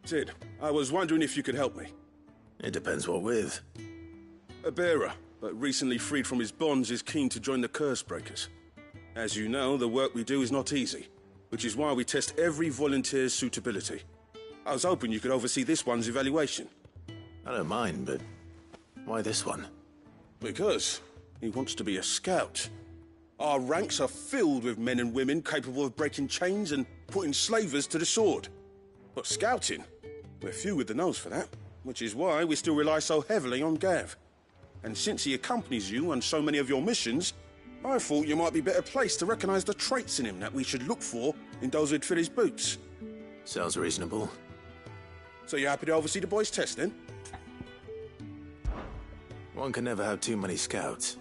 Sid, I was wondering if you could help me. It depends what with. A bearer, but recently freed from his bonds, is keen to join the Cursebreakers. As you know, the work we do is not easy, which is why we test every volunteer's suitability. I was hoping you could oversee this one's evaluation. I don't mind, but why this one? Because he wants to be a scout. Our ranks are filled with men and women capable of breaking chains and putting slavers to the sword. But scouting? We're few with the nose for that, which is why we still rely so heavily on Gav. And since he accompanies you on so many of your missions, I thought you might be better placed to recognize the traits in him that we should look for in those who'd fill his boots. Sounds reasonable. So you're happy to oversee the boys' test, then? One can never have too many scouts.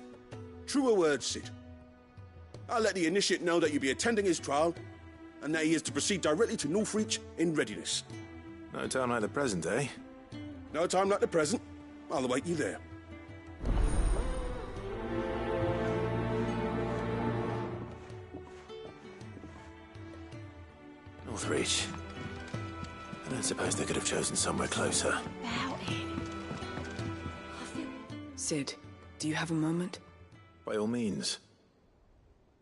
Truer words, Sid. I'll let the initiate know that you'll be attending his trial, and that he is to proceed directly to Northreach in readiness. No time like the present, eh? No time like the present. I'll await you there. Northreach. I don't suppose they could have chosen somewhere closer. Sid, do you have a moment? By all means.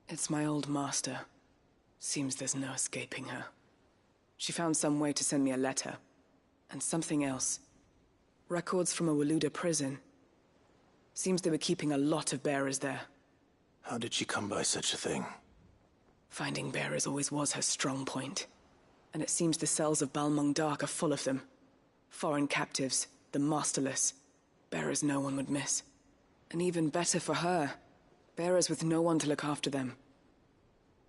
It's my old master. Seems there's no escaping her. She found some way to send me a letter. And something else. Records from a Waluda prison. Seems they were keeping a lot of bearers there. How did she come by such a thing? Finding bearers always was her strong point. And it seems the cells of Balmung Dark are full of them. Foreign captives, the masterless. Bearers no one would miss. And even better for her, bearers with no one to look after them.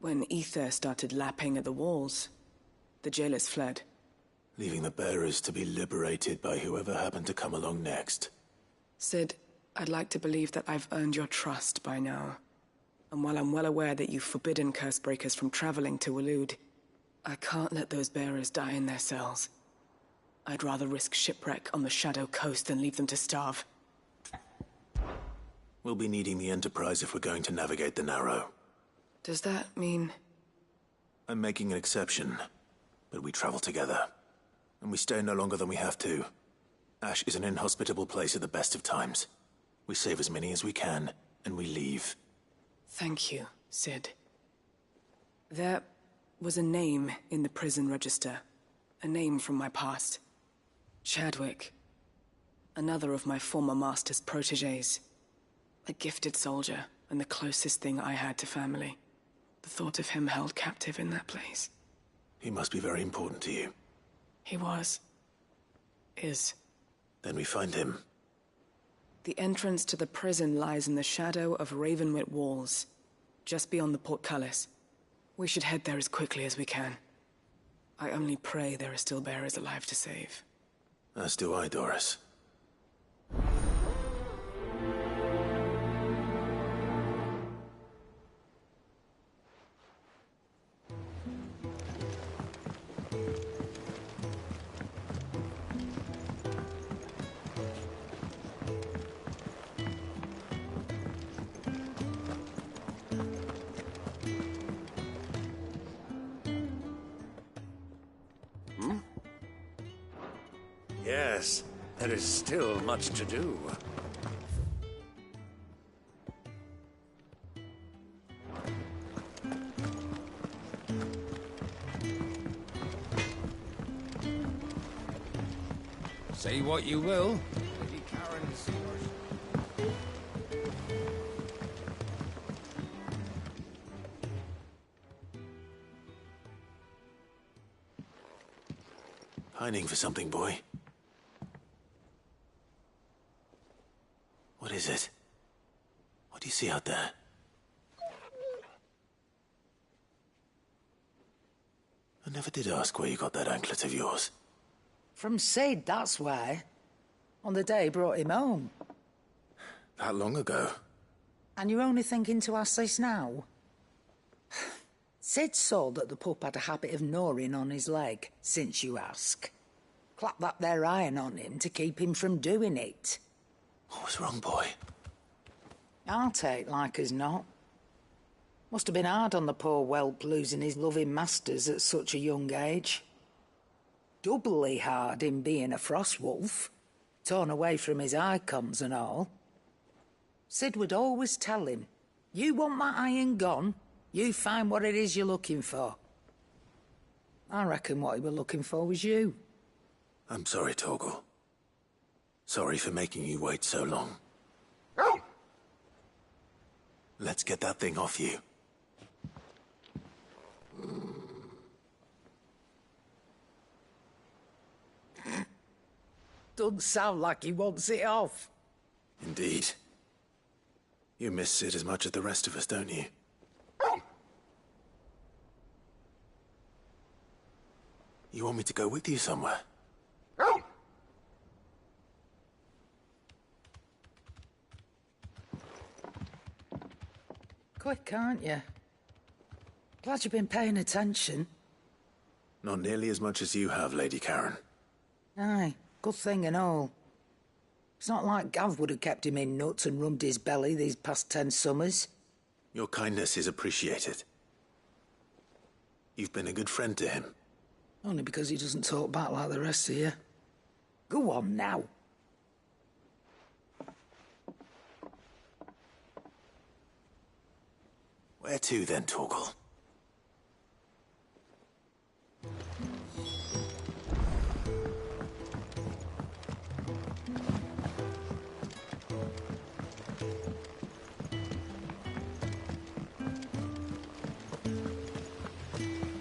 When ether started lapping at the walls, the jailers fled. Leaving the bearers to be liberated by whoever happened to come along next. Sid, I'd like to believe that I've earned your trust by now. And while I'm well aware that you've forbidden Cursebreakers from traveling to Waloed, I can't let those bearers die in their cells. I'd rather risk shipwreck on the Shadow Coast than leave them to starve. We'll be needing the Enterprise if we're going to navigate the Narrow. Does that mean... I'm making an exception, but we travel together. And we stay no longer than we have to. Ash is an inhospitable place at the best of times. We save as many as we can, and we leave. Thank you, Sid. There was a name in the prison register. A name from my past. Chadwick. Another of my former master's protégés. A gifted soldier, and the closest thing I had to family. The thought of him held captive in that place. He must be very important to you. He was. Is. Then we find him. The entrance to the prison lies in the shadow of Ravenwit Walls, just beyond the portcullis. We should head there as quickly as we can. I only pray there are still bearers alive to save. As do I, Doris. Yes, there is still much to do. Say what you will. Lady Karen Sears. Pining for something, boy. What is it? What do you see out there? I never did ask where you got that anklet of yours. From Sid, that's why. On the day he brought him home. That long ago? And you're only thinking to ask this now? Sid saw that the pup had a habit of gnawing on his leg, since you ask. Clap that there iron on him to keep him from doing it. What was wrong, boy? I'll take like as not. Must have been hard on the poor whelp losing his loving masters at such a young age. doubly hard in being a Frostwolf, torn away from his icons and all. Sid would always tell him, you want that iron gone, you find what it is you're looking for. I reckon what he were looking for was you. I'm sorry, Torgal. Sorry for making you wait so long. Let's get that thing off you. Doesn't sound like he wants it off. Indeed. You miss Sid as much as the rest of us, don't you? You want me to go with you somewhere? Quick, aren't you? Glad you've been paying attention. Not nearly as much as you have, Lady Karen. Aye, good thing and all. It's not like Gav would have kept him in nuts and rubbed his belly these past 10 summers. Your kindness is appreciated. You've been a good friend to him. Only because he doesn't talk back like the rest of you. Go on now. Where to then, Torgal?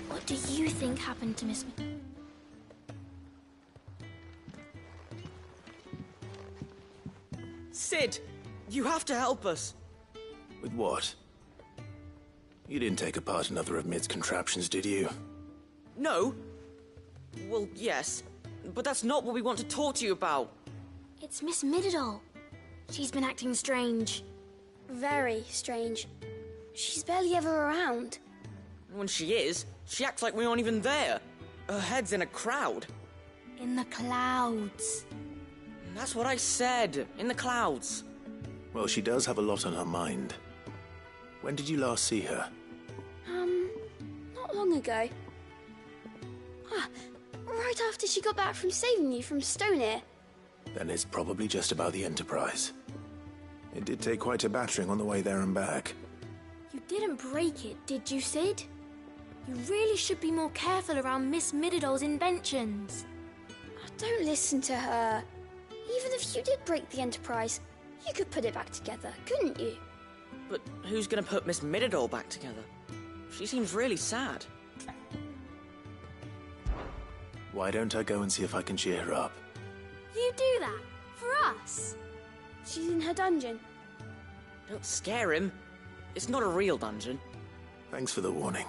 What do you think happened to Miss... Sid, you have to help us. With what? You didn't take apart another of Mid's contraptions, did you? No. Well, yes. But that's not what we want to talk to you about. It's Miss Mididol. She's been acting strange. Very strange. She's barely ever around. And when she is, she acts like we aren't even there. Her head's in a crowd. In the clouds. That's what I said. In the clouds. Well, she does have a lot on her mind. When did you last see her? Not long ago. Right after she got back from saving you from Stoneir. Then it's probably just about the Enterprise. It did take quite a battering on the way there and back. You didn't break it, did you, Sid? You really should be more careful around Miss Mididol's inventions. Oh, don't listen to her. Even if you did break the Enterprise, you could put it back together, couldn't you? But who's gonna put Miss Mididol back together? She seems really sad. Why don't I go and see if I can cheer her up? You do that? For us? She's in her dungeon. Don't scare him. It's not a real dungeon. Thanks for the warning.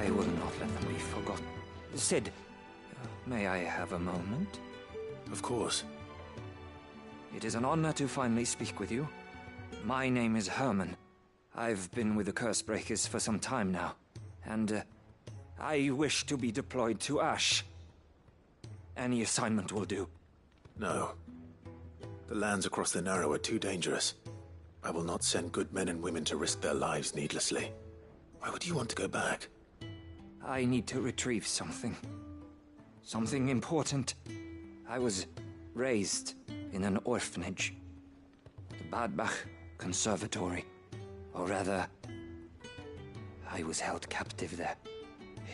I will not let them be forgotten. Sid, may I have a moment? Of course. It is an honor to finally speak with you. My name is Herman. I've been with the Cursebreakers for some time now, and I wish to be deployed to Ash. Any assignment will do. No. The lands across the Narrow are too dangerous. I will not send good men and women to risk their lives needlessly. Why would you want to go back? I need to retrieve something. Something important. I was raised in an orphanage. The Badbach Conservatory. Or rather, I was held captive there.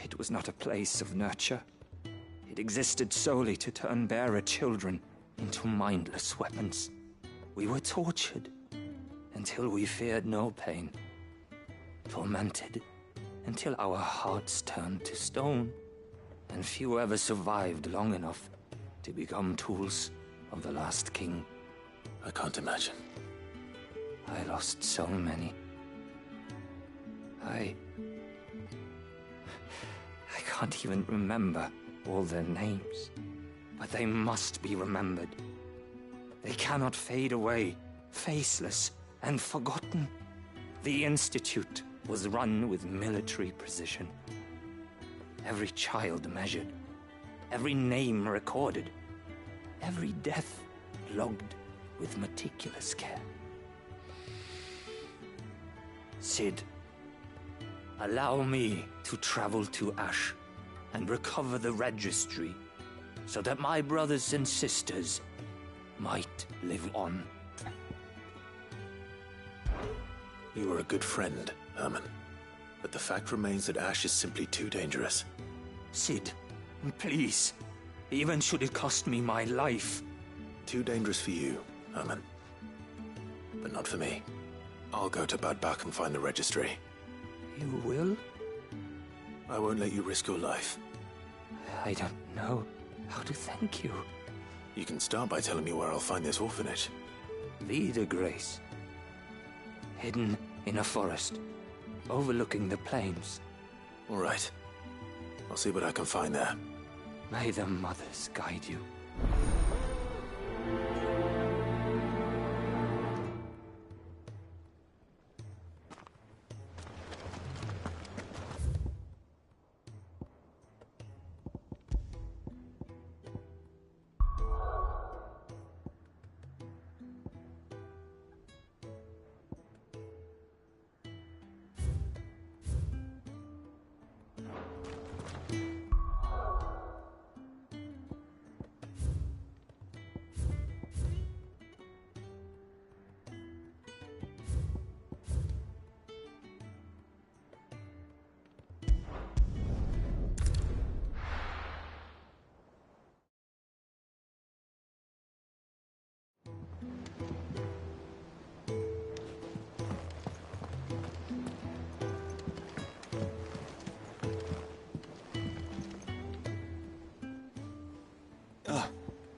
It was not a place of nurture. It existed solely to turn bearer children into mindless weapons. We were tortured until we feared no pain. Tormented until our hearts turned to stone, and few ever survived long enough to become tools of the last king. I can't imagine. I lost so many. I can't even remember all their names, but they must be remembered. They cannot fade away, faceless and forgotten. The Institute was run with military precision. Every child measured, every name recorded, every death logged with meticulous care. Cid, allow me to travel to Ash and recover the registry so that my brothers and sisters might live on. You are a good friend, Herman. But the fact remains that Ash is simply too dangerous. Cid, please. Even should it cost me my life. Too dangerous for you, Herman. But not for me. I'll go to Bad Bach and find the registry. You will? I won't let you risk your life. I don't know how to thank you. You can start by telling me where I'll find this orphanage. Vida Grace. Hidden in a forest, overlooking the plains. All right. I'll see what I can find there. May the mothers guide you.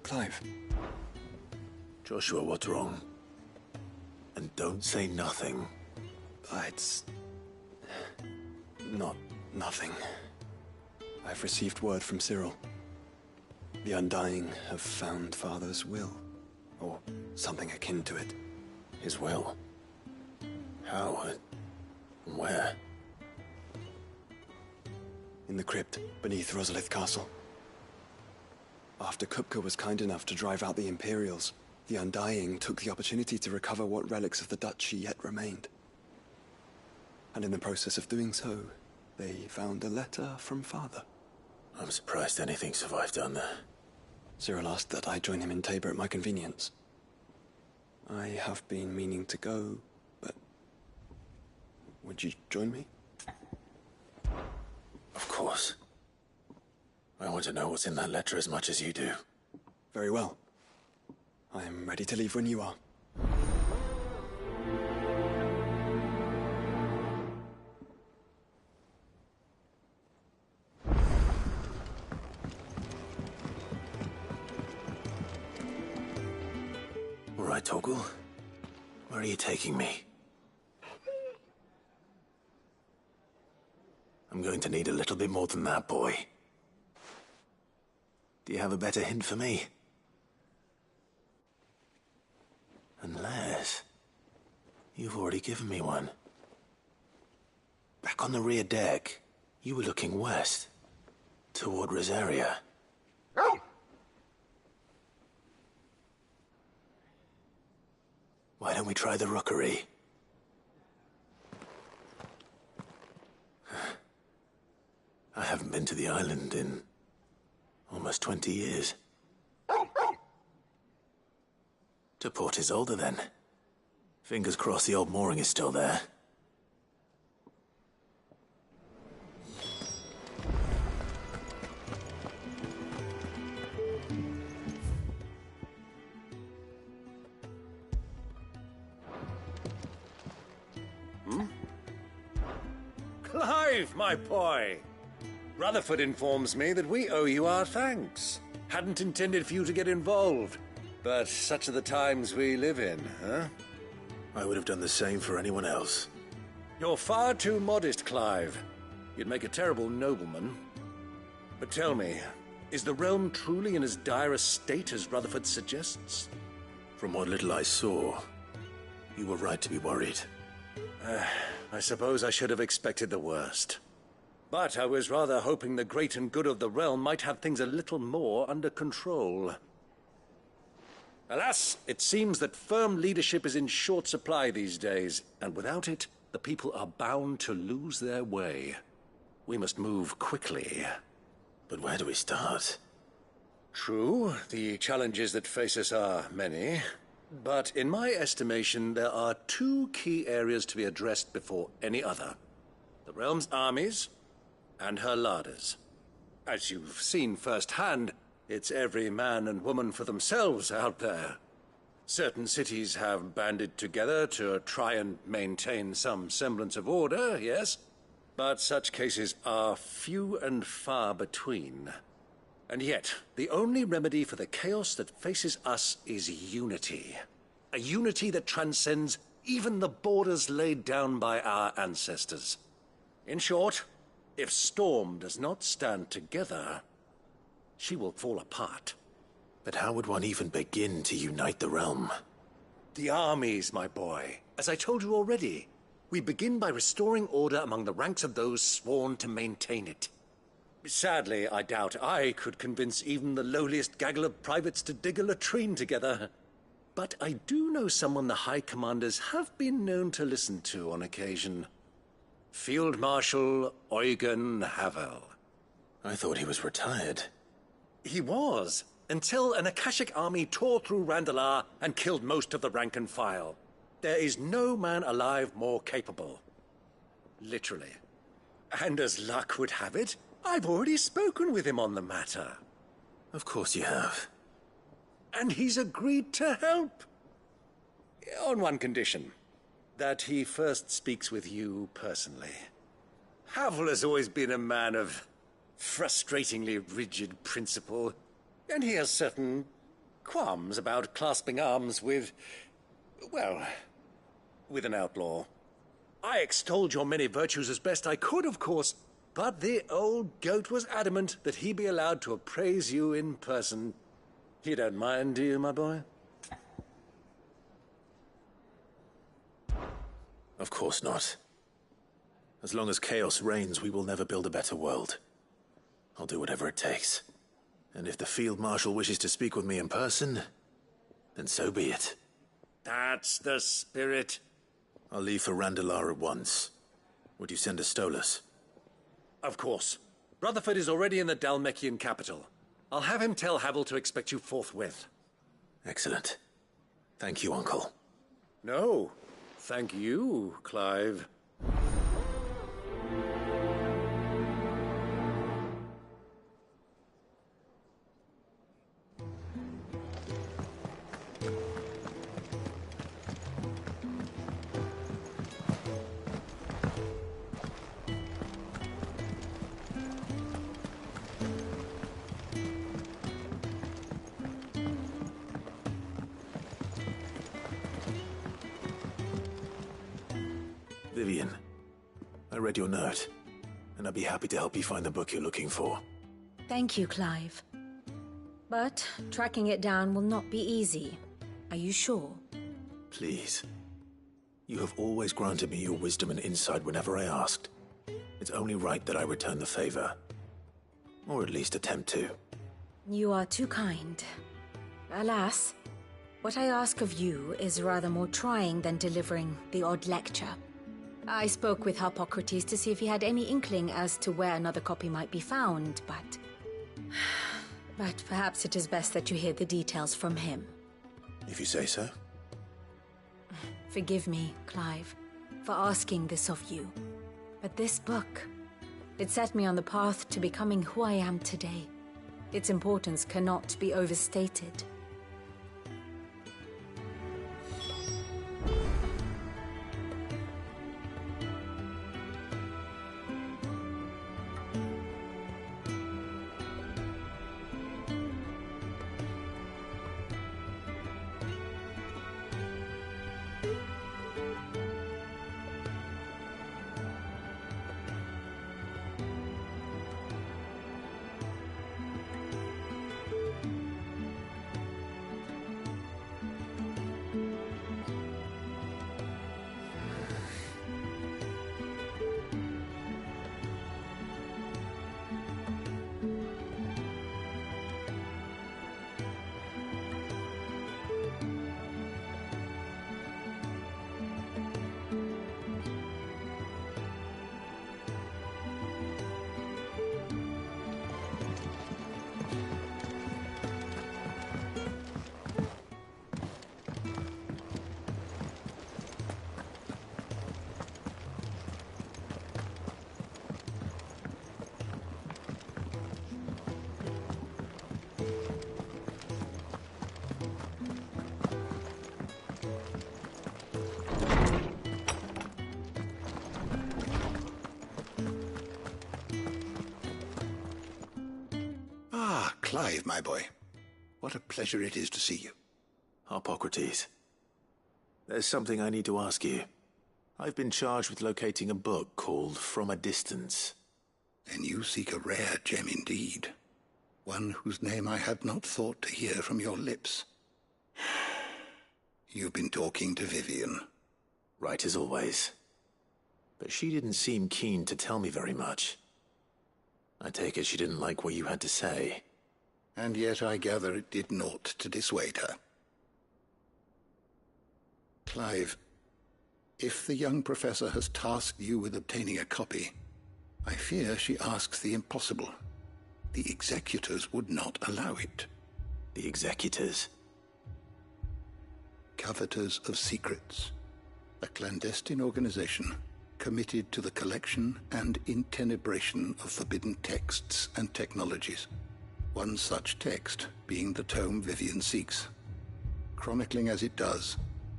Clive. Joshua, what's wrong? And don't say nothing. It's... not nothing. I've received word from Cyril. The Undying have found Father's will, or something akin to it. His will? How? Where? In the crypt, beneath Rosalith Castle. After Kupka was kind enough to drive out the Imperials, the Undying took the opportunity to recover what relics of the Duchy yet remained. And in the process of doing so, they found a letter from Father. I'm surprised anything survived down there. Cyril asked that I join him in Tabor at my convenience. I have been meaning to go, but... would you join me? Of course. I want to know what's in that letter as much as you do. Very well. I am ready to leave when you are. All right, Torgal. Where are you taking me? I'm going to need a little bit more than that, boy. Do you have a better hint for me? Unless... you've already given me one. Back on the rear deck, you were looking west, toward Rosaria. Why don't we try the rookery? I haven't been to the island in almost 20 years. To Port Isolde, then. Fingers crossed the old mooring is still there. Clive, my boy! Rutherford informs me that we owe you our thanks. Hadn't intended for you to get involved, but such are the times we live in, huh? I would have done the same for anyone else. You're far too modest, Clive. You'd make a terrible nobleman. But tell me, is the realm truly in as dire a state as Rutherford suggests? From what little I saw, you were right to be worried. I suppose I should have expected the worst. But I was rather hoping the great and good of the realm might have things a little more under control. Alas, it seems that firm leadership is in short supply these days, and without it, the people are bound to lose their way. We must move quickly. But where do we start? True, the challenges that face us are many, but in my estimation, there are two key areas to be addressed before any other. The realm's armies and her larders. As you've seen firsthand, it's every man and woman for themselves out there. Certain cities have banded together to try and maintain some semblance of order, yes, but such cases are few and far between. And yet, the only remedy for the chaos that faces us is unity. A unity that transcends even the borders laid down by our ancestors. In short, if Storm does not stand together, she will fall apart. But how would one even begin to unite the realm? The armies, my boy. As I told you already, we begin by restoring order among the ranks of those sworn to maintain it. Sadly, I doubt I could convince even the lowliest gaggle of privates to dig a latrine together. But I do know someone the High Commanders have been known to listen to on occasion. Field Marshal Eugen Havel. I thought he was retired. He was, until an Akashic army tore through Randalar and killed most of the rank and file. There is no man alive more capable. Literally. And as luck would have it, I've already spoken with him on the matter. Of course you have. And he's agreed to help. On one condition. That he first speaks with you personally. Havel has always been a man of frustratingly rigid principle, and he has certain qualms about clasping arms with, well, with an outlaw. I extolled your many virtues as best I could, of course, but the old goat was adamant that he be allowed to appraise you in person. You don't mind, do you, my boy? Of course not. As long as chaos reigns, we will never build a better world. I'll do whatever it takes. And if the Field Marshal wishes to speak with me in person, then so be it. That's the spirit. I'll leave for Randalar at once. Would you send a Stolas? Of course. Rutherford is already in the Dhalmekian capital. I'll have him tell Havel to expect you forthwith. Excellent. Thank you, Uncle. No, thank you, Clive. Vivian, I read your note, and I'd be happy to help you find the book you're looking for. Thank you, Clive. But tracking it down will not be easy. Are you sure? Please. You have always granted me your wisdom and insight whenever I asked. It's only right that I return the favor. Or at least attempt to. You are too kind. Alas, what I ask of you is rather more trying than delivering the odd lecture. I spoke with Harpocrates to see if he had any inkling as to where another copy might be found, but... But perhaps it is best that you hear the details from him. If you say so. Forgive me, Clive, for asking this of you. But this book, it set me on the path to becoming who I am today. Its importance cannot be overstated. Ah, Clive, my boy. What a pleasure it is to see you. Harpocrates. There's something I need to ask you. I've been charged with locating a book called From a Distance. Then you seek a rare gem indeed. One whose name I had not thought to hear from your lips. You've been talking to Vivian. Right as always. But she didn't seem keen to tell me very much. I take it she didn't like what you had to say. And yet I gather it did naught to dissuade her. Clive, if the young professor has tasked you with obtaining a copy, I fear she asks the impossible. The executors would not allow it. The executors? Coveters of Secrets. A clandestine organization committed to the collection and intenebration of forbidden texts and technologies. One such text being the tome Vivian seeks, chronicling as it does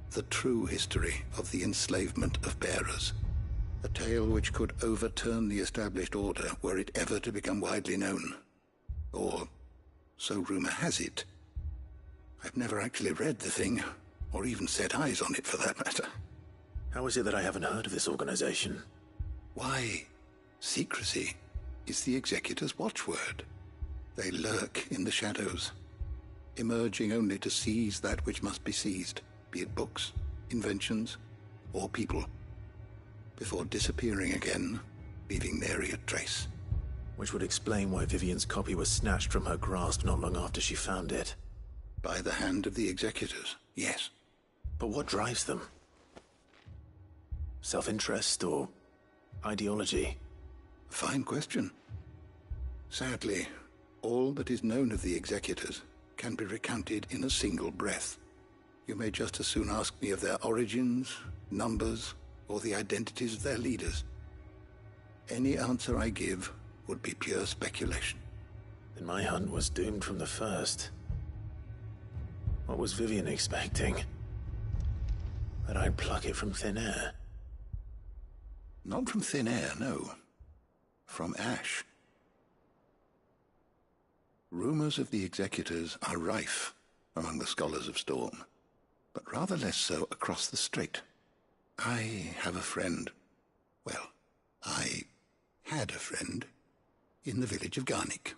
the true history of the enslavement of bearers. A tale which could overturn the established order were it ever to become widely known. Or, so rumor has it. I've never actually read the thing, or even set eyes on it for that matter. How is it that I haven't heard of this organization? Why, secrecy is the executor's watchword. They lurk in the shadows, emerging only to seize that which must be seized, be it books, inventions, or people, before disappearing again, leaving nary a trace. Which would explain why Vivian's copy was snatched from her grasp not long after she found it. By the hand of the executors, yes. But what drives them? Self-interest or ideology? Fine question. Sadly, all that is known of the executors can be recounted in a single breath. You may just as soon ask me of their origins, numbers, or the identities of their leaders. Any answer I give would be pure speculation. Then my hunt was doomed from the first. What was Vivian expecting? That I'd pluck it from thin air? Not from thin air, no. From ash. Rumors of the executors are rife among the scholars of Storm, but rather less so across the strait. I have a friend. Well, I had a friend in the village of Garnick,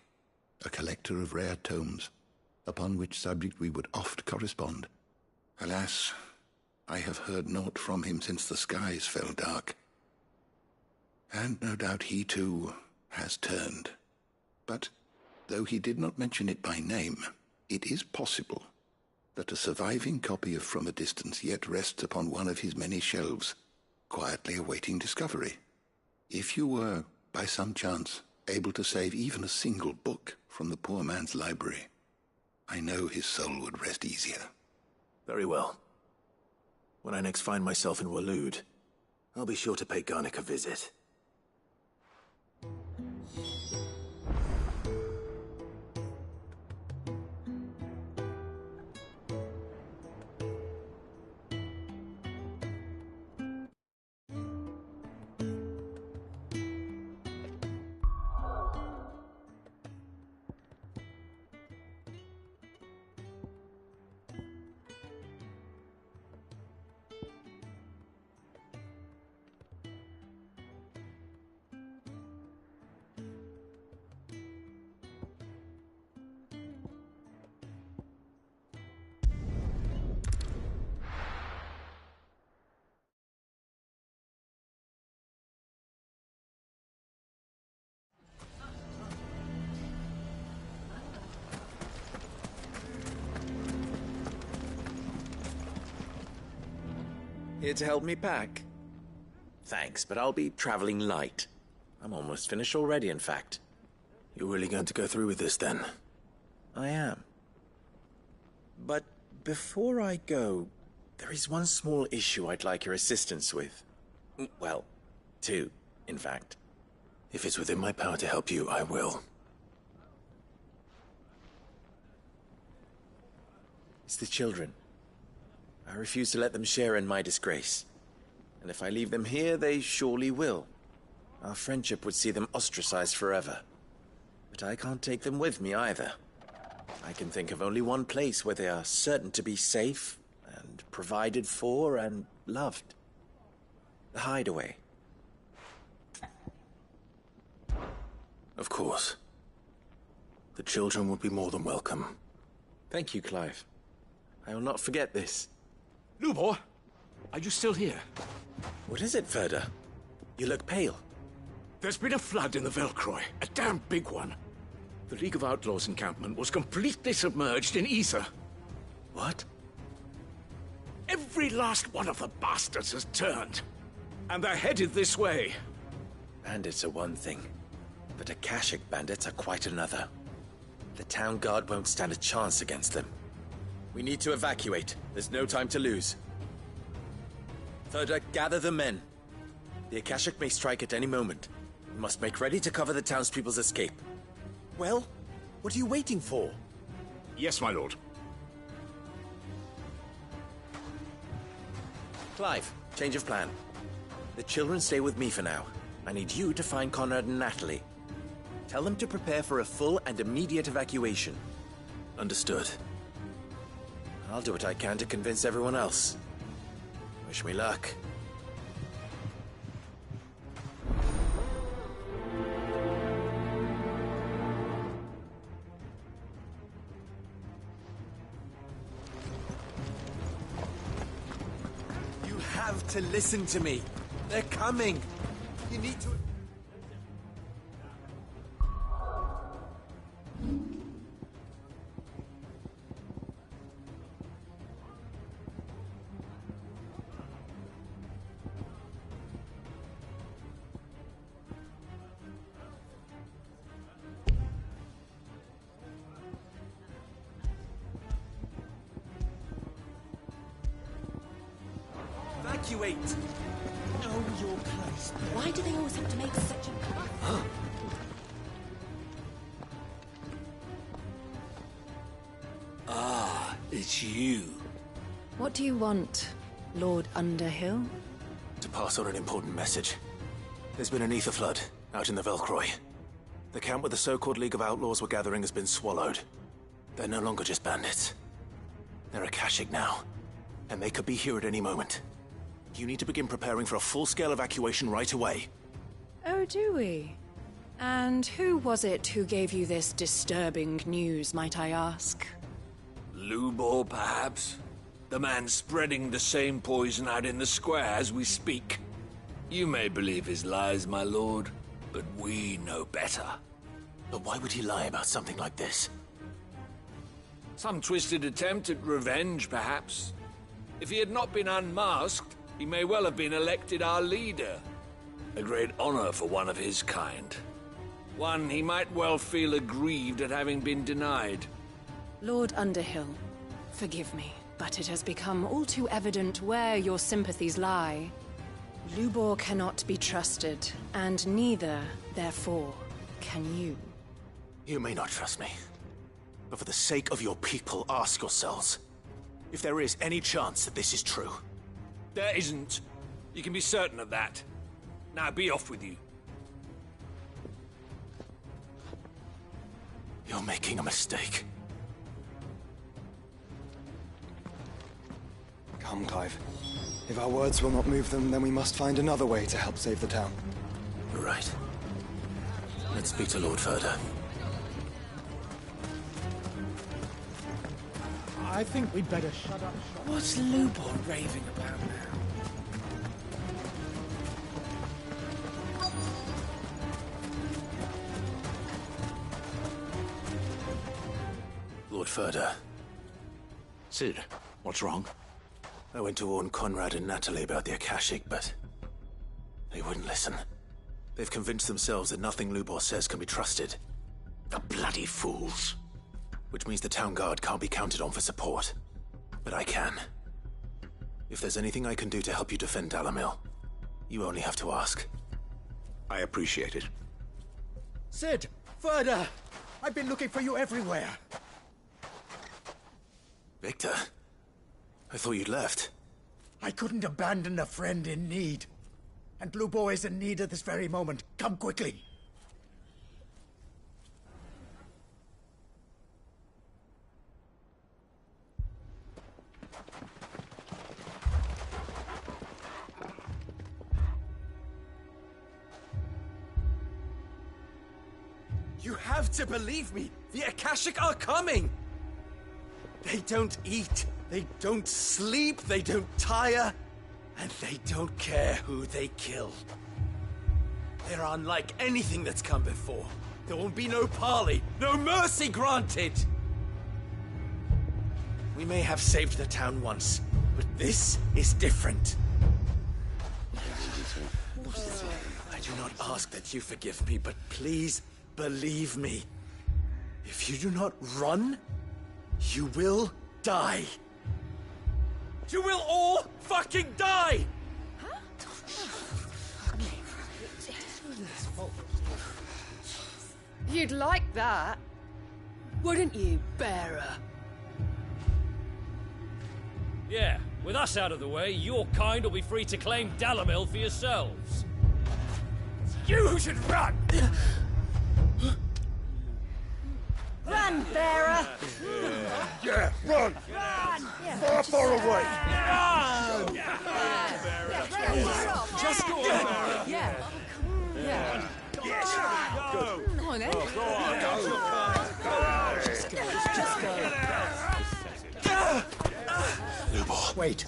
a collector of rare tomes, upon which subject we would oft correspond. Alas, I have heard naught from him since the skies fell dark. And no doubt he too has turned. But though he did not mention it by name, it is possible that a surviving copy of From a Distance yet rests upon one of his many shelves, quietly awaiting discovery. If you were, by some chance, able to save even a single book from the poor man's library, I know his soul would rest easier. Very well. When I next find myself in Waloed, I'll be sure to pay Garnick a visit. Here to help me pack? Thanks, but I'll be traveling light. I'm almost finished already, in fact. You're really going to go through with this, then? I am. But before I go, there is one small issue I'd like your assistance with. Well, two, in fact. If it's within my power to help you, I will. It's the children. I refuse to let them share in my disgrace. And if I leave them here, they surely will. Our friendship would see them ostracized forever. But I can't take them with me either. I can think of only one place where they are certain to be safe and provided for and loved. The Hideaway. Of course. The children would be more than welcome. Thank you, Clive. I will not forget this. Lubor, are you still here? What is it, Ferda? You look pale. There's been a flood in the Velcroy, a damn big one. The League of Outlaws encampment was completely submerged in ether. What? Every last one of the bastards has turned. And they're headed this way. Bandits are one thing, but Akashic bandits are quite another. The town guard won't stand a chance against them. We need to evacuate. There's no time to lose. Ferda, gather the men. The Akashic may strike at any moment. We must make ready to cover the townspeople's escape. Well, what are you waiting for? Yes, my lord. Clive, change of plan. The children stay with me for now. I need you to find Conrad and Natalie. Tell them to prepare for a full and immediate evacuation. Understood. I'll do what I can to convince everyone else. Wish me luck. You have to listen to me. They're coming. You need to... Evacuate! Know your place. Why do they always have to make such a... Ah, it's you. What do you want, Lord Underhill? To pass on an important message. There's been an ether flood out in the Velcroy. The camp where the so-called League of Outlaws were gathering has been swallowed. They're no longer just bandits. They're Akashic now, and they could be here at any moment. You need to begin preparing for a full-scale evacuation right away. Oh, do we? And who was it who gave you this disturbing news, might I ask? Lubor, perhaps? The man spreading the same poison out in the square as we speak. You may believe his lies, my lord, but we know better. But why would he lie about something like this? Some twisted attempt at revenge, perhaps. If he had not been unmasked, he may well have been elected our leader. A great honor for one of his kind. One he might well feel aggrieved at having been denied. Lord Underhill, forgive me, but it has become all too evident where your sympathies lie. Lubor cannot be trusted, and neither, therefore, can you. You may not trust me, but for the sake of your people, ask yourselves if there is any chance that this is true. There isn't. You can be certain of that. Now be off with you. You're making a mistake. Come, Clive. If our words will not move them, then we must find another way to help save the town. You're right. Let's speak to Lord Ferda. I think we'd better shut up. What's Lubor raving about now? Lord Ferda. Cid, what's wrong? I went to warn Conrad and Natalie about the Akashic, but they wouldn't listen. They've convinced themselves that nothing Lubor says can be trusted. The bloody fools. Which means the town guard can't be counted on for support. But I can. If there's anything I can do to help you defend Dalamil, you only have to ask. I appreciate it. Cid! Ferda! I've been looking for you everywhere. Victor? I thought you'd left. I couldn't abandon a friend in need. And Lubor is in need at this very moment. Come quickly. You have to believe me! The Akashic are coming! They don't eat, they don't sleep, they don't tire, and they don't care who they kill. They're unlike anything that's come before. There won't be no parley, no mercy granted! We may have saved the town once, but this is different. I do not ask that you forgive me, but please believe me. If you do not run, you will die. You will all fucking die! You'd like that, wouldn't you, Bearer? Yeah, with us out of the way, your kind will be free to claim Dalamil for yourselves. You should run! Run, Bearer! Yeah, run! Run! Far, far away! Run! Just go on, Yeah. Yeah. Yes! Go! Come on, then. Go on! Go! Just go. Lubor, wait.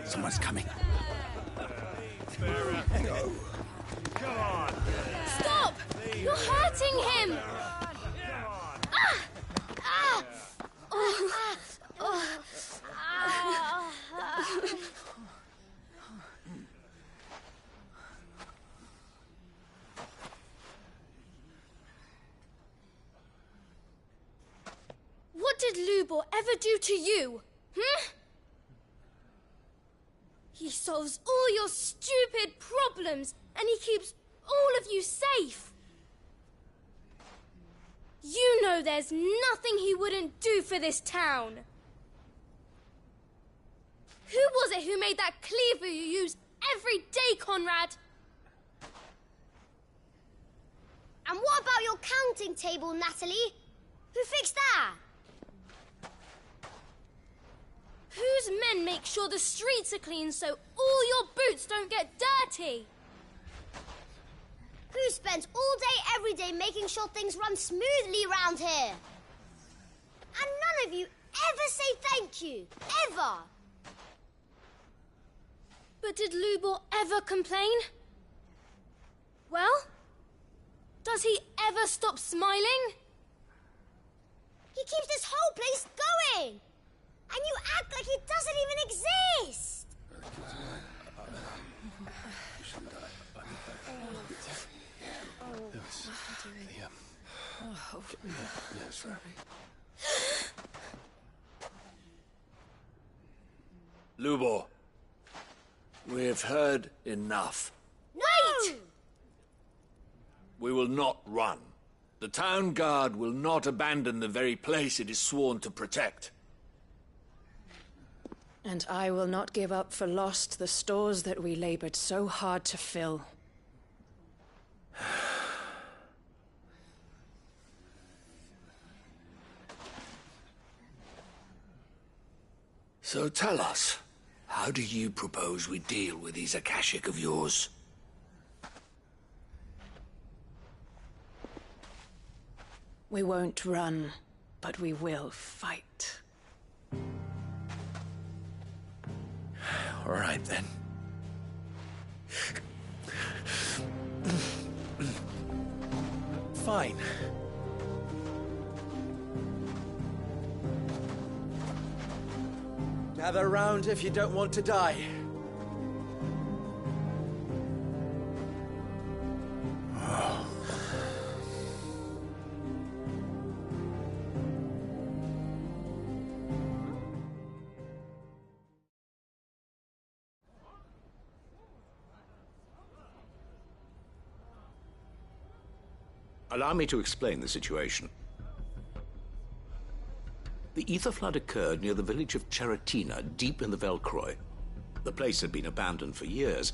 Someone's coming. Go! Come on! Stop! You're hurting him! What did Lubor ever do to you? He solves all your stupid problems, and he keeps all of you safe. You know there's nothing he wouldn't do for this town. Who was it who made that cleaver you use every day, Conrad? And what about your counting table, Natalie? Who fixed that? Whose men make sure the streets are clean so all your boots don't get dirty? Who spends all day, every day making sure things run smoothly round here? And none of you ever say thank you. Ever. But did Lubor ever complain? Well, does he ever stop smiling? He keeps this whole place going. And you act like it doesn't even exist. Lubor, we've heard enough. Wait! We will not run. The town guard will not abandon the very place it is sworn to protect. And I will not give up for lost the stores that we labored so hard to fill. So tell us, how do you propose we deal with these Akashic of yours? We won't run, but we will fight. All right, then. Fine. Gather round if you don't want to die. Allow me to explain the situation. The ether flood occurred near the village of Cheratina, deep in the Velcroy. The place had been abandoned for years,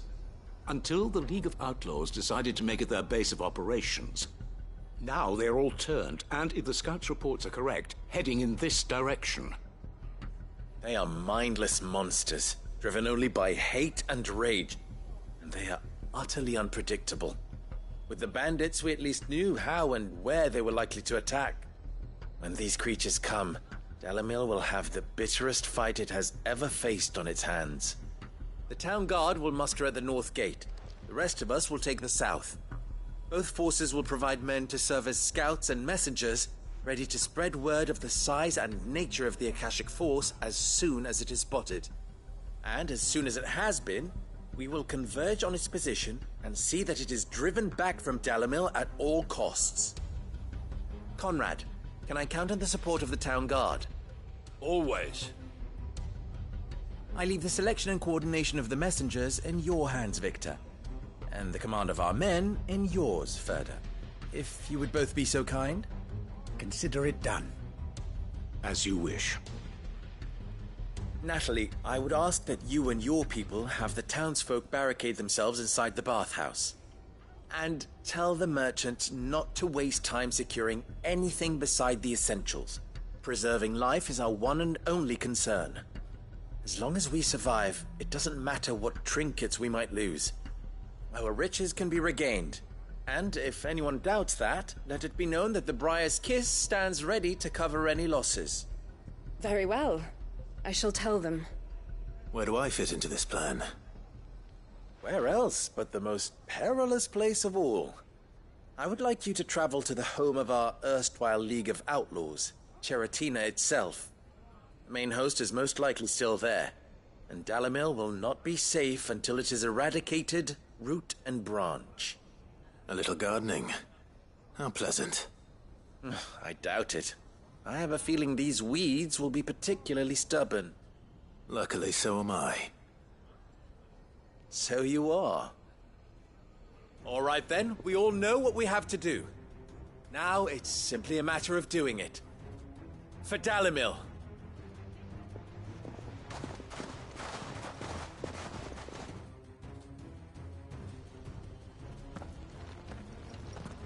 until the League of Outlaws decided to make it their base of operations. Now they're all turned, and if the scouts' reports are correct, heading in this direction. They are mindless monsters, driven only by hate and rage, and they are utterly unpredictable. With the bandits, we at least knew how and where they were likely to attack. When these creatures come, Dalimil will have the bitterest fight it has ever faced on its hands. The town guard will muster at the north gate. The rest of us will take the south. Both forces will provide men to serve as scouts and messengers, ready to spread word of the size and nature of the Akashic force as soon as it is spotted. And as soon as it has been, we will converge on its position and see that it is driven back from Dalimil at all costs. Conrad, can I count on the support of the town guard? Always. I leave the selection and coordination of the messengers in your hands, Victor. And the command of our men in yours, Ferda. If you would both be so kind. Consider it done. As you wish. Natalie, I would ask that you and your people have the townsfolk barricade themselves inside the bathhouse. And tell the merchant not to waste time securing anything beside the essentials. Preserving life is our one and only concern. As long as we survive, it doesn't matter what trinkets we might lose. Our riches can be regained. And if anyone doubts that, let it be known that the Briar's Kiss stands ready to cover any losses. Very well. I shall tell them. Where do I fit into this plan? Where else but the most perilous place of all? I would like you to travel to the home of our erstwhile League of Outlaws, Cheratina itself. The main host is most likely still there, and Dalimil will not be safe until it is eradicated, root and branch. A little gardening. How pleasant. I doubt it. I have a feeling these weeds will be particularly stubborn. Luckily, so am I. So you are. All right then, we all know what we have to do. Now it's simply a matter of doing it. For Dalimil.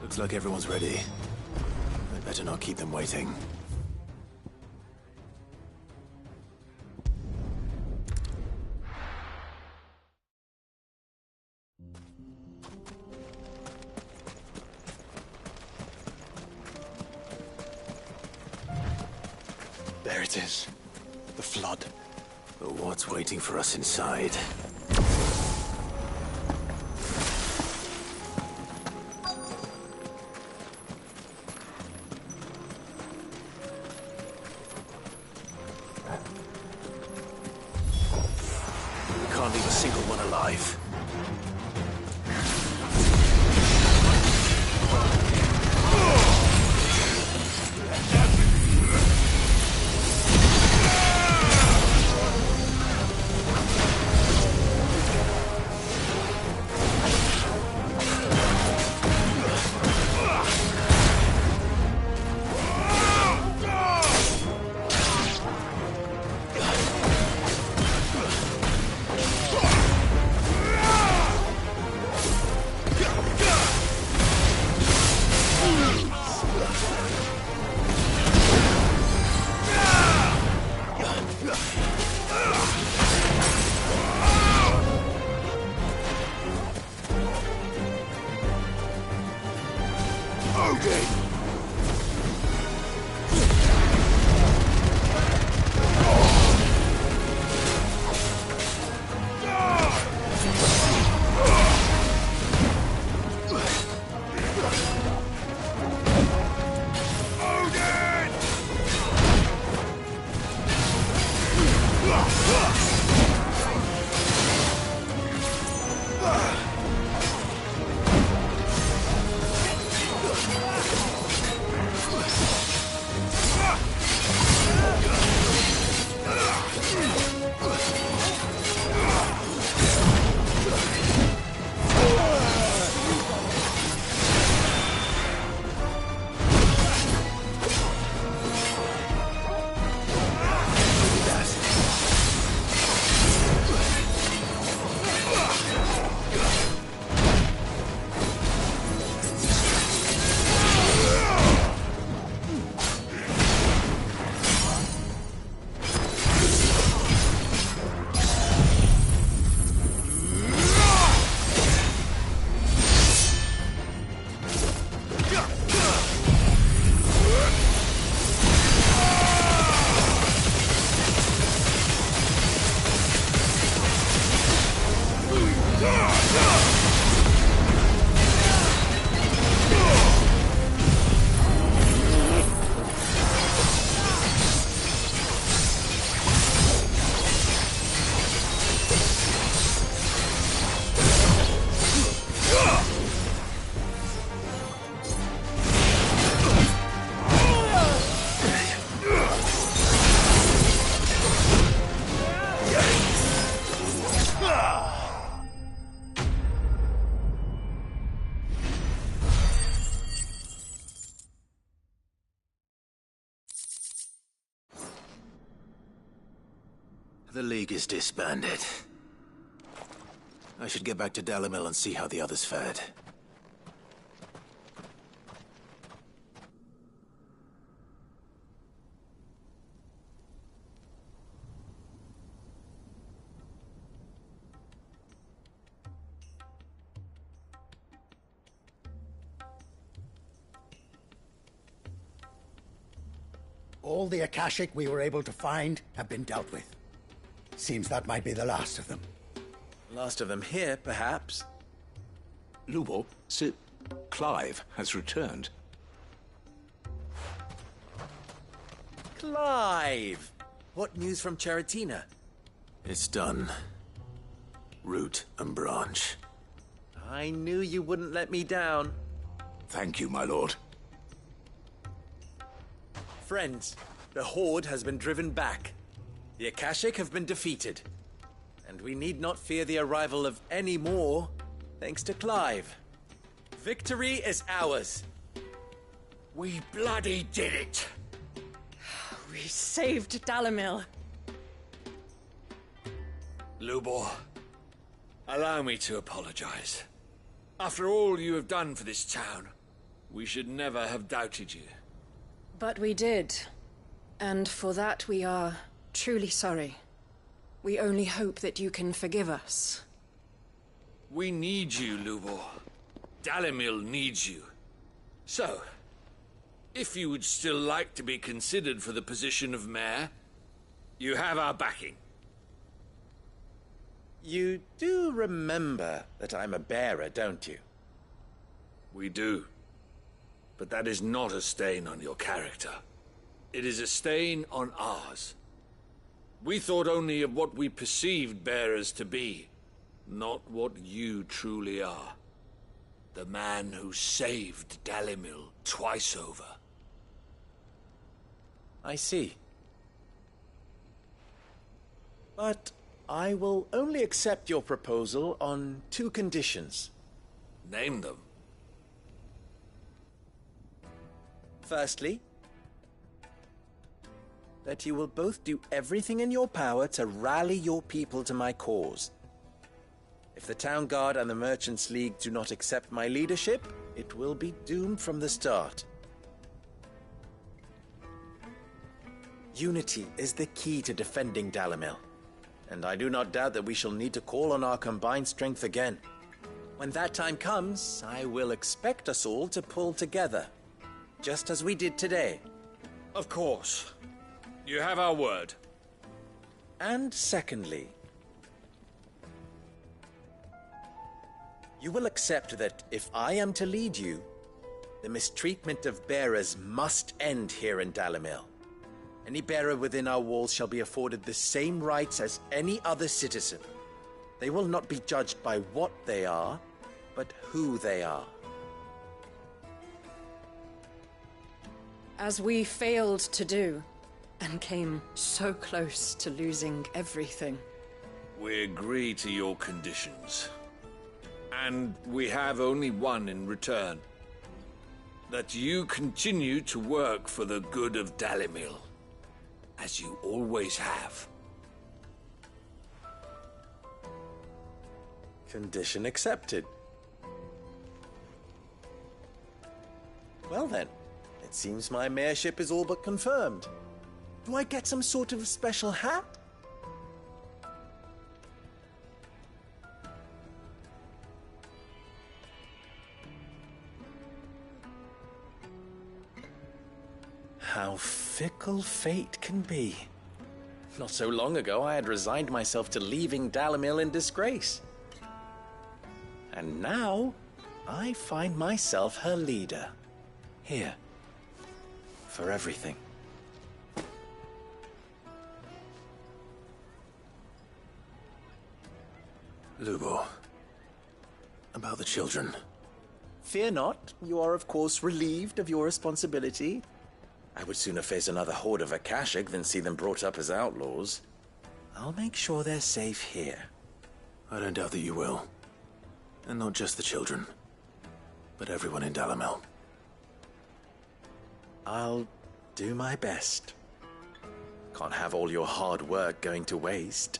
Looks like everyone's ready. I better not keep them waiting. There it is. The flood. But what's waiting for us inside? We can't leave a single one alive. The League is disbanded. I should get back to Dalimil and see how the others fared. All the Akashic we were able to find have been dealt with. Seems that might be the last of them. Last of them here, perhaps. Lubo, Sir Clive has returned. Clive! What news from Charatina? It's done. Root and branch. I knew you wouldn't let me down. Thank you, my lord. Friends, the Horde has been driven back. The Akashic have been defeated. And we need not fear the arrival of any more, thanks to Clive. Victory is ours. We bloody did it! We saved Dalimil. Lubor, allow me to apologize. After all you have done for this town, we should never have doubted you. But we did. And for that we are truly sorry. We only hope that you can forgive us. We need you, Lubor. Dalimil needs you. So, if you would still like to be considered for the position of mayor, you have our backing. You do remember that I'm a bearer, don't you? We do. But that is not a stain on your character. It is a stain on ours. We thought only of what we perceived bearers to be, not what you truly are. The man who saved Dalimil twice over. I see. But I will only accept your proposal on 2 conditions. Name them. Firstly, that you will both do everything in your power to rally your people to my cause. If the Town Guard and the Merchants League do not accept my leadership, it will be doomed from the start. Unity is the key to defending Dalimil, and I do not doubt that we shall need to call on our combined strength again. When that time comes, I will expect us all to pull together, just as we did today. Of course. You have our word. And secondly, you will accept that if I am to lead you, the mistreatment of bearers must end here in Dalimil. Any bearer within our walls shall be afforded the same rights as any other citizen. They will not be judged by what they are, but who they are. As we failed to do, and came so close to losing everything. We agree to your conditions. And we have only one in return. That you continue to work for the good of Dalimil, as you always have. Condition accepted. Well then, it seems my mayorship is all but confirmed. Do I get some sort of special hat? How fickle fate can be. Not so long ago, I had resigned myself to leaving Dalimil in disgrace. And now, I find myself her leader. Here. For everything. Lubo, about the children. Fear not. You are, of course, relieved of your responsibility. I would sooner face another horde of Akashic than see them brought up as outlaws. I'll make sure they're safe here. I don't doubt that you will. And not just the children, but everyone in Dalimil. I'll do my best. Can't have all your hard work going to waste.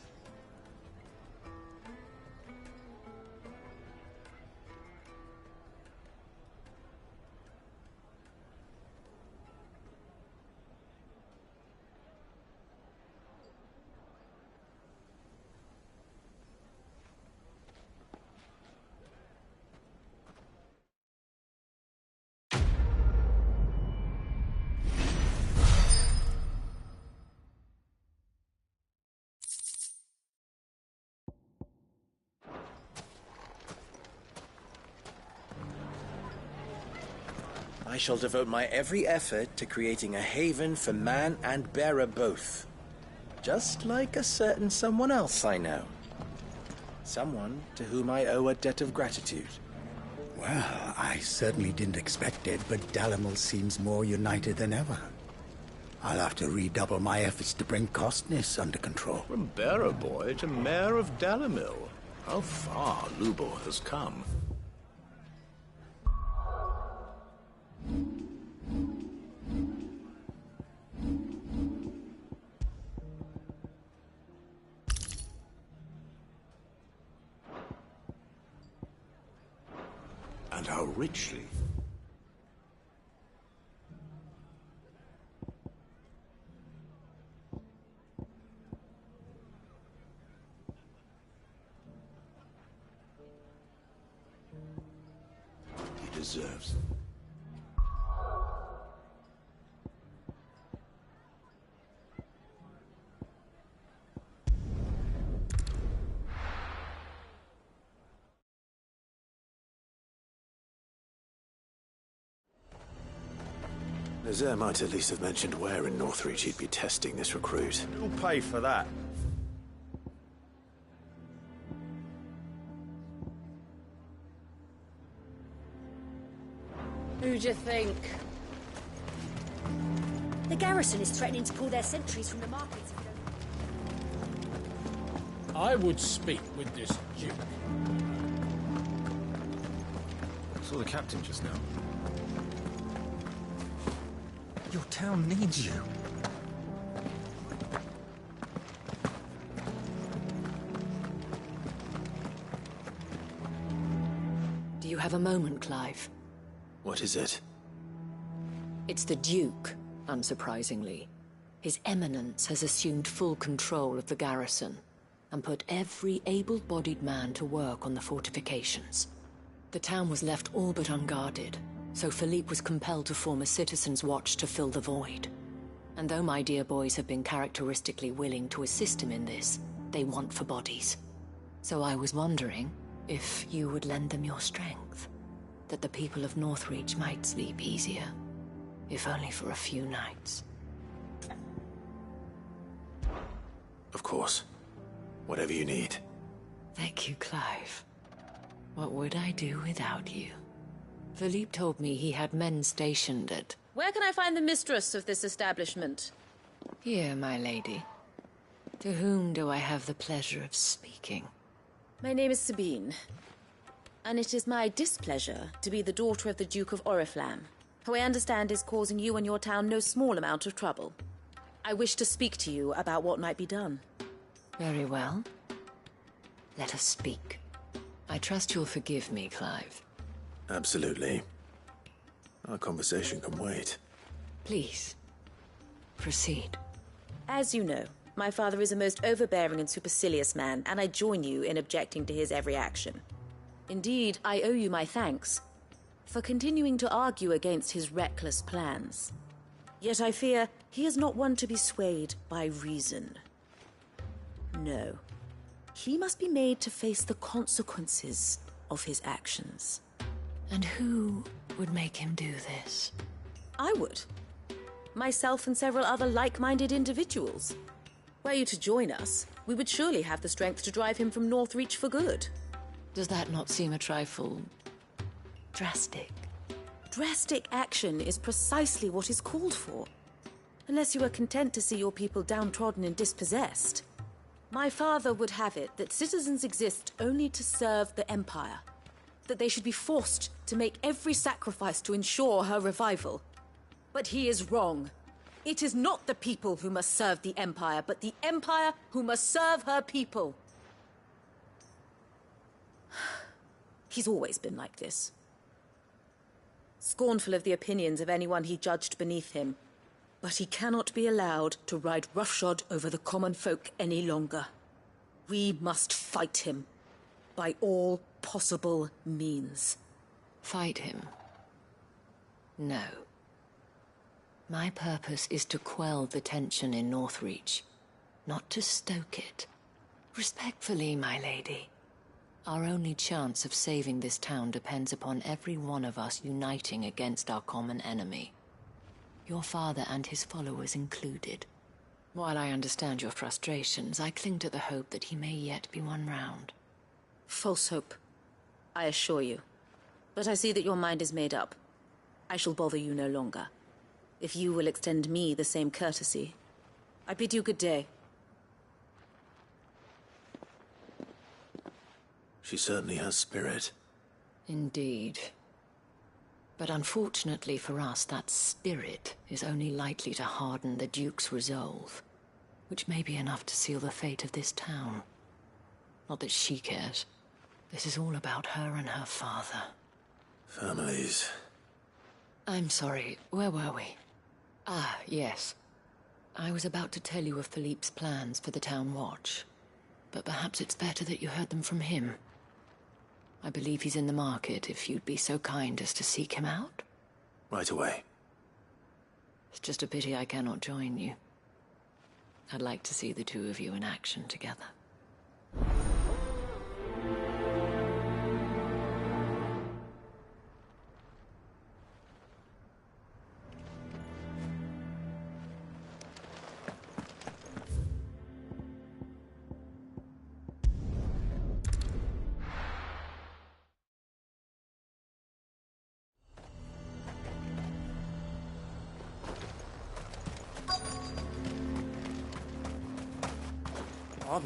I shall devote my every effort to creating a haven for man and bearer both. Just like a certain someone else I know. Someone to whom I owe a debt of gratitude. Well, I certainly didn't expect it, but Dalimil seems more united than ever. I'll have to redouble my efforts to bring Costness under control. From bearer boy to mayor of Dalimil. How far Lubor has come. And how richly. He deserves. Nazaire might at least have mentioned where in Northreach he'd be testing this recruit. Who'll pay for that? Who do you think? The garrison is threatening to pull their sentries from the markets. I would speak with this Duke. I saw the captain just now. Your town needs you. Do you have a moment, Clive? What is it? It's the Duke, unsurprisingly. His Eminence has assumed full control of the garrison and put every able-bodied man to work on the fortifications. The town was left all but unguarded, so Philippe was compelled to form a citizens' watch to fill the void. And though my dear boys have been characteristically willing to assist him in this, they want for bodies. So I was wondering if you would lend them your strength, that the people of Northreach might sleep easier, if only for a few nights. Of course. Whatever you need. Thank you, Clive. What would I do without you? Philippe told me he had men stationed at... Where can I find the mistress of this establishment? Here, my lady. To whom do I have the pleasure of speaking? My name is Sabine, and it is my displeasure to be the daughter of the Duke of Oriflamme, who I understand is causing you and your town no small amount of trouble. I wish to speak to you about what might be done. Very well. Let us speak. I trust you'll forgive me, Clive. Absolutely. Our conversation can wait. Please, proceed. As you know, my father is a most overbearing and supercilious man, and I join you in objecting to his every action. Indeed, I owe you my thanks for continuing to argue against his reckless plans. Yet I fear he is not one to be swayed by reason. No. He must be made to face the consequences of his actions. And who would make him do this? I would. Myself and several other like-minded individuals. Were you to join us, we would surely have the strength to drive him from Northreach for good. Does that not seem a trifle... drastic? Drastic action is precisely what is called for. Unless you are content to see your people downtrodden and dispossessed. My father would have it that citizens exist only to serve the Empire. That they should be forced to make every sacrifice to ensure her revival. But he is wrong. It is not the people who must serve the Empire, but the Empire who must serve her people. He's always been like this. Scornful of the opinions of anyone he judged beneath him. But he cannot be allowed to ride roughshod over the common folk any longer. We must fight him. By all possible means. Fight him? No. My purpose is to quell the tension in Northreach, not to stoke it. Respectfully, my lady. Our only chance of saving this town depends upon every one of us uniting against our common enemy. Your father and his followers included. While I understand your frustrations, I cling to the hope that he may yet be won round. False hope, I assure you. But I see that your mind is made up. I shall bother you no longer. If you will extend me the same courtesy, I bid you good day. She certainly has spirit. Indeed. But unfortunately for us, that spirit is only likely to harden the Duke's resolve, which may be enough to seal the fate of this town. Not that she cares. This is all about her and her father. Families. I'm sorry, where were we? Ah, yes. I was about to tell you of Philippe's plans for the town watch, but perhaps it's better that you heard them from him. I believe he's in the market, if you'd be so kind as to seek him out. Right away. It's just a pity I cannot join you. I'd like to see the two of you in action together.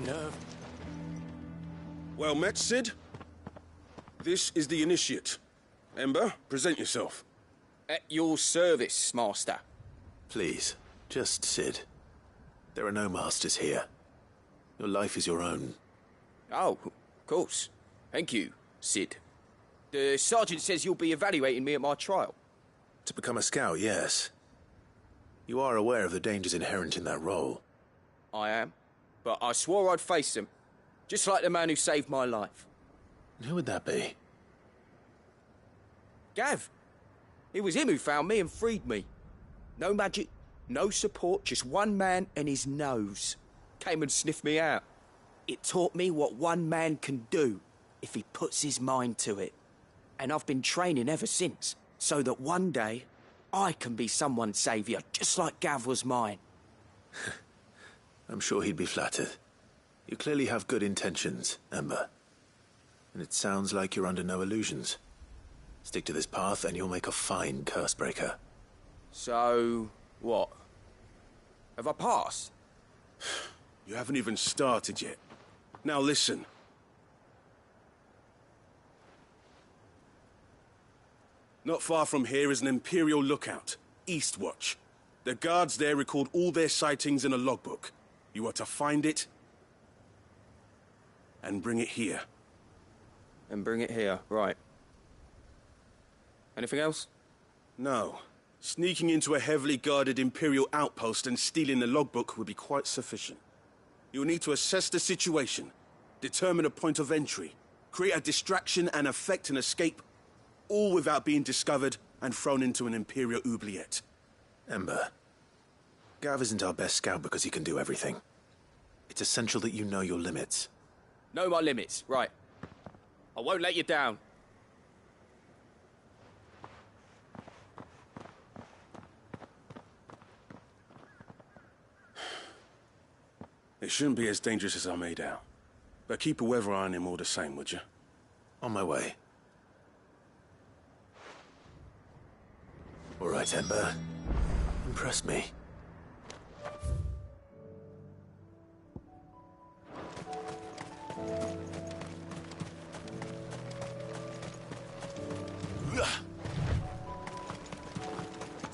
No. Well met, Cid. This is the Initiate. Ember, present yourself. At your service, Master. Please, just Cid. There are no masters here. Your life is your own. Oh, of course. Thank you, Cid. The Sergeant says you'll be evaluating me at my trial. To become a scout, yes. You are aware of the dangers inherent in that role. I am. But I swore I'd face them. Just like the man who saved my life. And who would that be? Gav. It was him who found me and freed me. No magic, no support, just one man and his nose. Came and sniffed me out. It taught me what one man can do if he puts his mind to it. And I've been training ever since, so that one day I can be someone's saviour, just like Gav was mine. I'm sure he'd be flattered. You clearly have good intentions, Ember. And it sounds like you're under no illusions. Stick to this path and you'll make a fine Cursebreaker. So, what? Have I passed? You haven't even started yet. Now listen. Not far from here is an Imperial lookout, Eastwatch. The guards there record all their sightings in a logbook. You are to find it and bring it here. And bring it here, right. Anything else? No. Sneaking into a heavily guarded Imperial outpost and stealing the logbook would be quite sufficient. You'll need to assess the situation, determine a point of entry, create a distraction and effect an escape, all without being discovered and thrown into an Imperial oubliette. Ember, Gav isn't our best scout because he can do everything. It's essential that you know your limits. Know my limits, right. I won't let you down. It shouldn't be as dangerous as I made out. But keep a weather eye on him all the same, would you? On my way. All right, Ember. Impress me.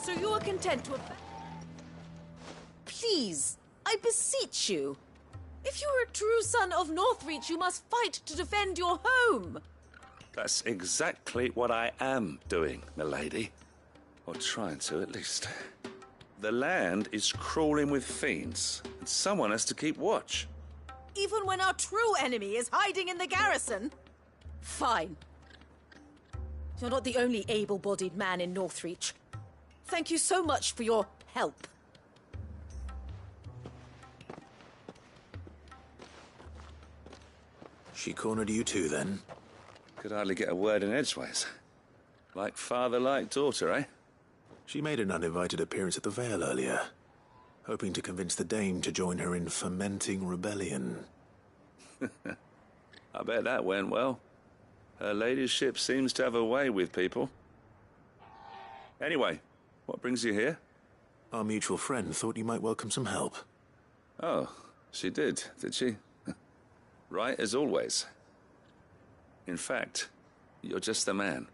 So you are content to... Please, I beseech you. If you are a true son of Northreach, you must fight to defend your home. That's exactly what I am doing, milady. Or trying to, at least. The land is crawling with fiends, and someone has to keep watch. Even when our true enemy is hiding in the garrison? Fine. You're not the only able-bodied man in Northreach. Thank you so much for your help. She cornered you too, then? Could hardly get a word in edgeways. Like father, like daughter, eh? She made an uninvited appearance at the Vale earlier, hoping to convince the Dame to join her in fomenting rebellion. I bet that went well. Her ladyship seems to have a way with people. Anyway, what brings you here? Our mutual friend thought you might welcome some help. Oh, she did she? Right as always. In fact, you're just the man.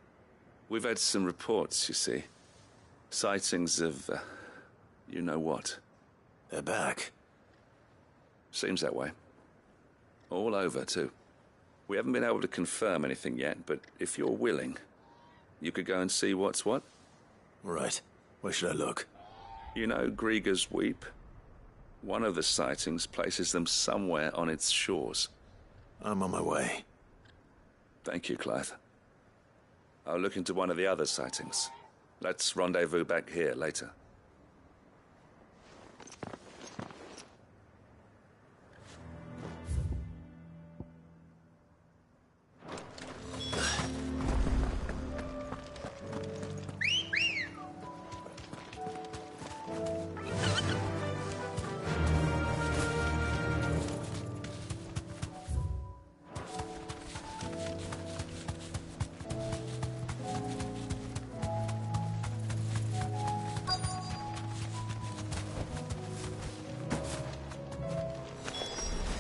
We've had some reports, you see. Sightings of, you know what. They're back. Seems that way. All over, too. We haven't been able to confirm anything yet, but if you're willing, you could go and see what's what. Right. Where should I look? You know Grieger's Weep? One of the sightings places them somewhere on its shores. I'm on my way. Thank you, Clive. I'll look into one of the other sightings. Let's rendezvous back here later.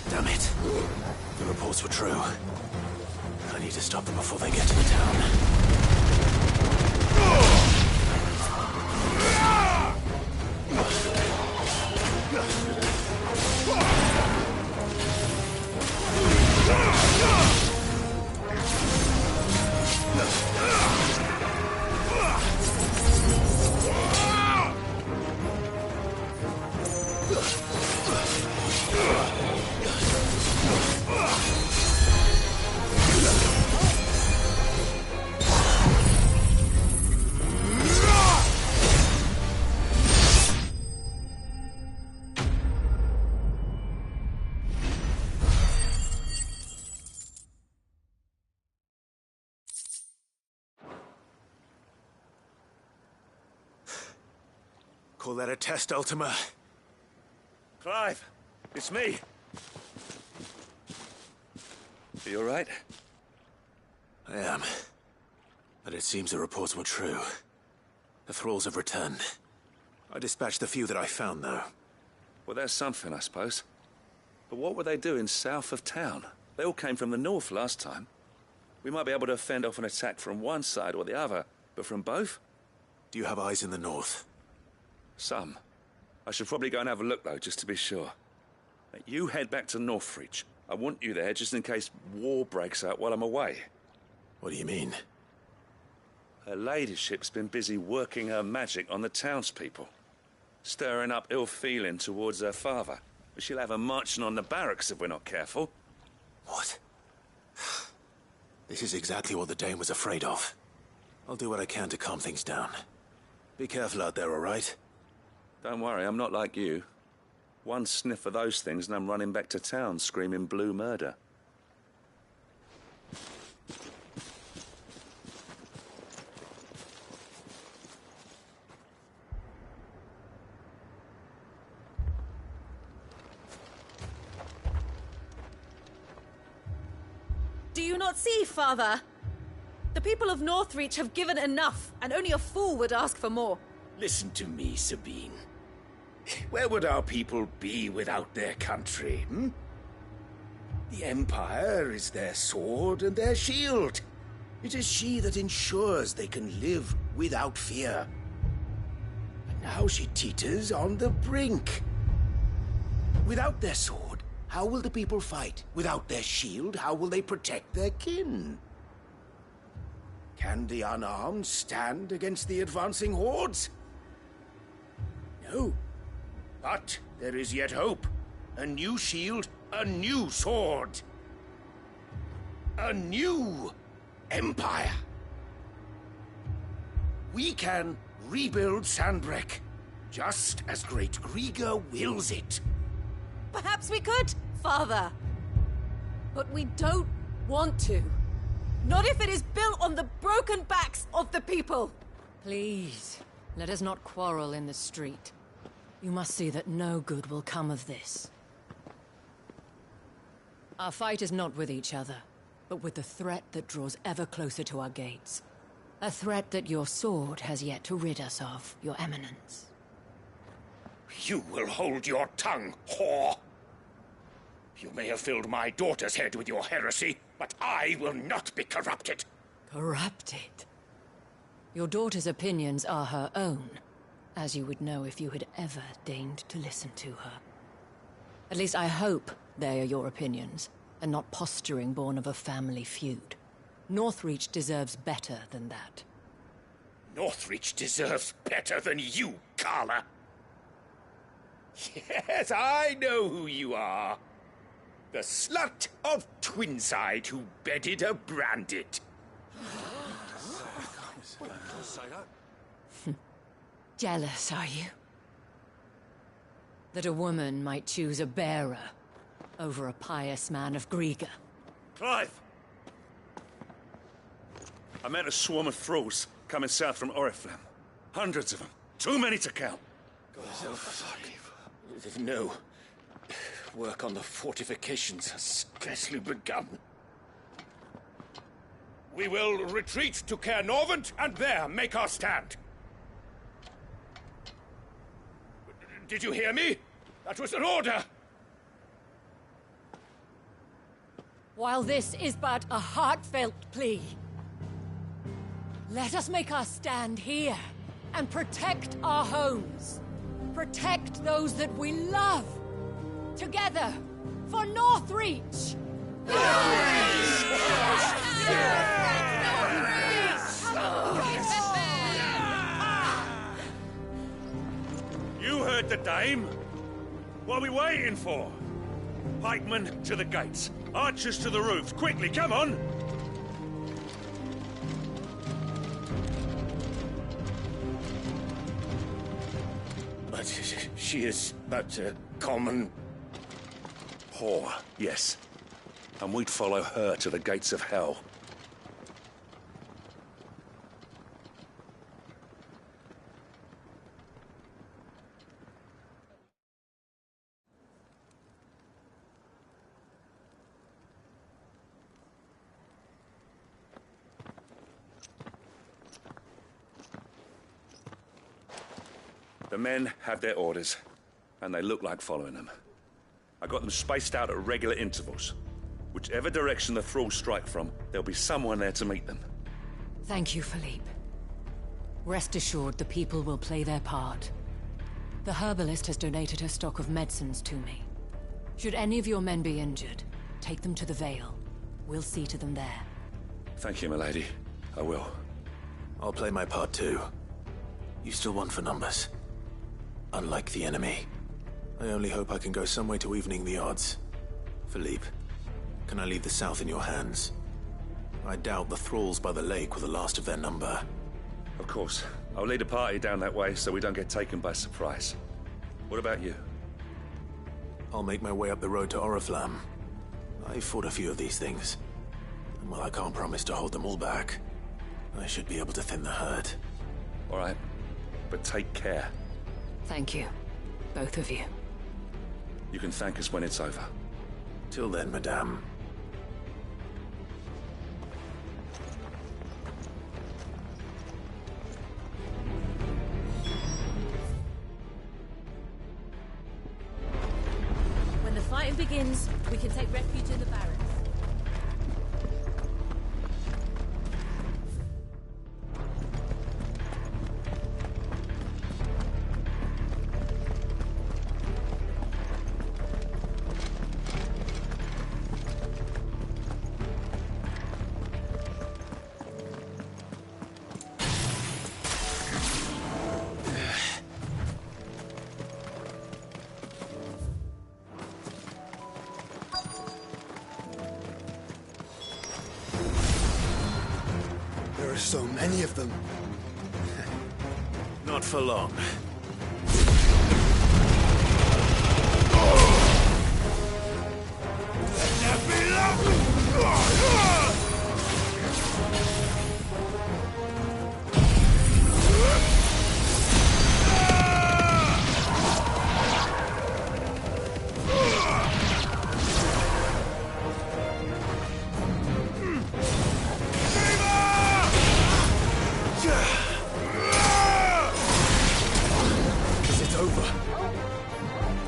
Damn it. The reports were true. I need to stop them before they get to the town. Call that a test, Ultima? Clive, it's me. Are you all right? I am. But it seems the reports were true. The thralls have returned. I dispatched the few that I found, though. Well, that's something, I suppose. But what were they doing south of town? They all came from the north last time. We might be able to fend off an attack from one side or the other, but from both? Do you have eyes in the north? Some. I should probably go and have a look, though, just to be sure. You head back to Northreach. I want you there just in case war breaks out while I'm away. What do you mean? Her ladyship's been busy working her magic on the townspeople, stirring up ill feeling towards her father. But she'll have her marching on the barracks if we're not careful. What? This is exactly what the Dame was afraid of. I'll do what I can to calm things down. Be careful out there, all right? Don't worry, I'm not like you. One sniff of those things and I'm running back to town screaming blue murder. Do you not see, Father? The people of Northreach have given enough, and only a fool would ask for more. Listen to me, Sabine. Where would our people be without their country, hmm? The Empire is their sword and their shield. It is she that ensures they can live without fear. And now she teeters on the brink. Without their sword, how will the people fight? Without their shield, how will they protect their kin? Can the unarmed stand against the advancing hordes? No. But there is yet hope. A new shield, a new sword. A new empire. We can rebuild Sanbreque, just as Great Griga wills it. Perhaps we could, Father. But we don't want to. Not if it is built on the broken backs of the people. Please, let us not quarrel in the street. You must see that no good will come of this. Our fight is not with each other, but with the threat that draws ever closer to our gates. A threat that your sword has yet to rid us of, Your Eminence. You will hold your tongue, whore! You may have filled my daughter's head with your heresy, but I will not be corrupted. Corrupted? Your daughter's opinions are her own, as you would know if you had ever deigned to listen to her. At least I hope they are your opinions, and not posturing born of a family feud. Northreach deserves better than that. Northreach deserves better than you, Carla. Yes, I know who you are. The slut of Twinside who bedded a Brandit. Jealous, are you? That a woman might choose a bearer over a pious man of Griga. Clive! I met a swarm of thralls coming south from Oriflamme. Hundreds of them. Too many to count. No. Work on the fortifications has scarcely begun. We will retreat to Caer Norvent and there make our stand. Did you hear me? That was an order! While this is but a heartfelt plea, let us make our stand here and protect our homes. Protect those that we love. Together, for Northreach! You heard the dame. What are we waiting for? Pikemen to the gates. Archers to the roofs. Quickly, come on! But she is but a common... whore, yes. And we'd follow her to the gates of hell. The men have their orders, and they look like following them. I got them spaced out at regular intervals. Whichever direction the thralls strike from, there'll be someone there to meet them. Thank you, Philippe. Rest assured the people will play their part. The herbalist has donated her stock of medicines to me. Should any of your men be injured, take them to the Vale. We'll see to them there. Thank you, milady. I will. I'll play my part too. You still want for numbers. Unlike the enemy. I only hope I can go some way to evening the odds. Philippe, can I leave the south in your hands? I doubt the thralls by the lake were the last of their number. Of course. I'll lead a party down that way so we don't get taken by surprise. What about you? I'll make my way up the road to Oriflamme. I fought a few of these things. And while I can't promise to hold them all back, I should be able to thin the herd. All right. But take care. Thank you. Both of you. You can thank us when it's over. Till then, madame. When the fighting begins, we can take refuge in the barracks. So many of them. Not for long. Is it over?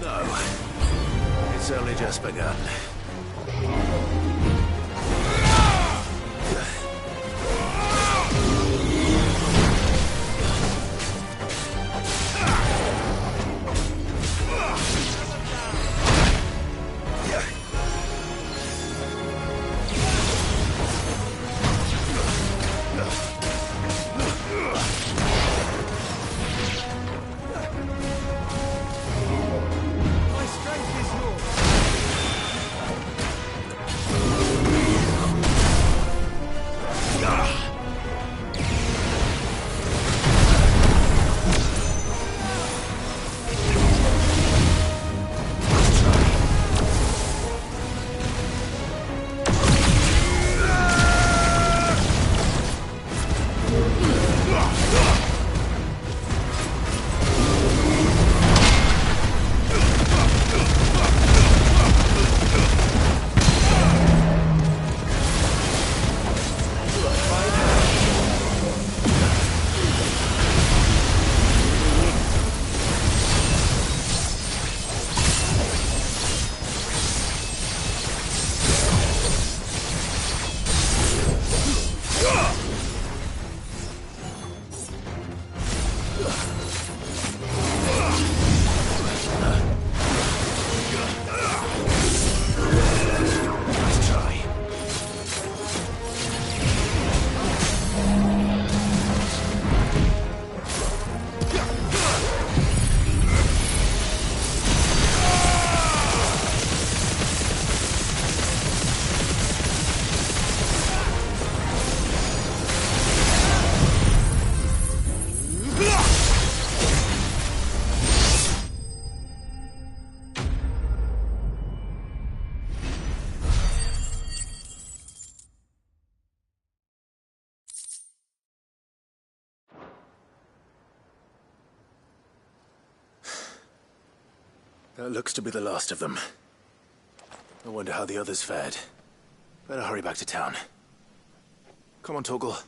No. It's only just begun. My strength is yours. That looks to be the last of them. I wonder how the others fared. Better hurry back to town. Come on, Torgal.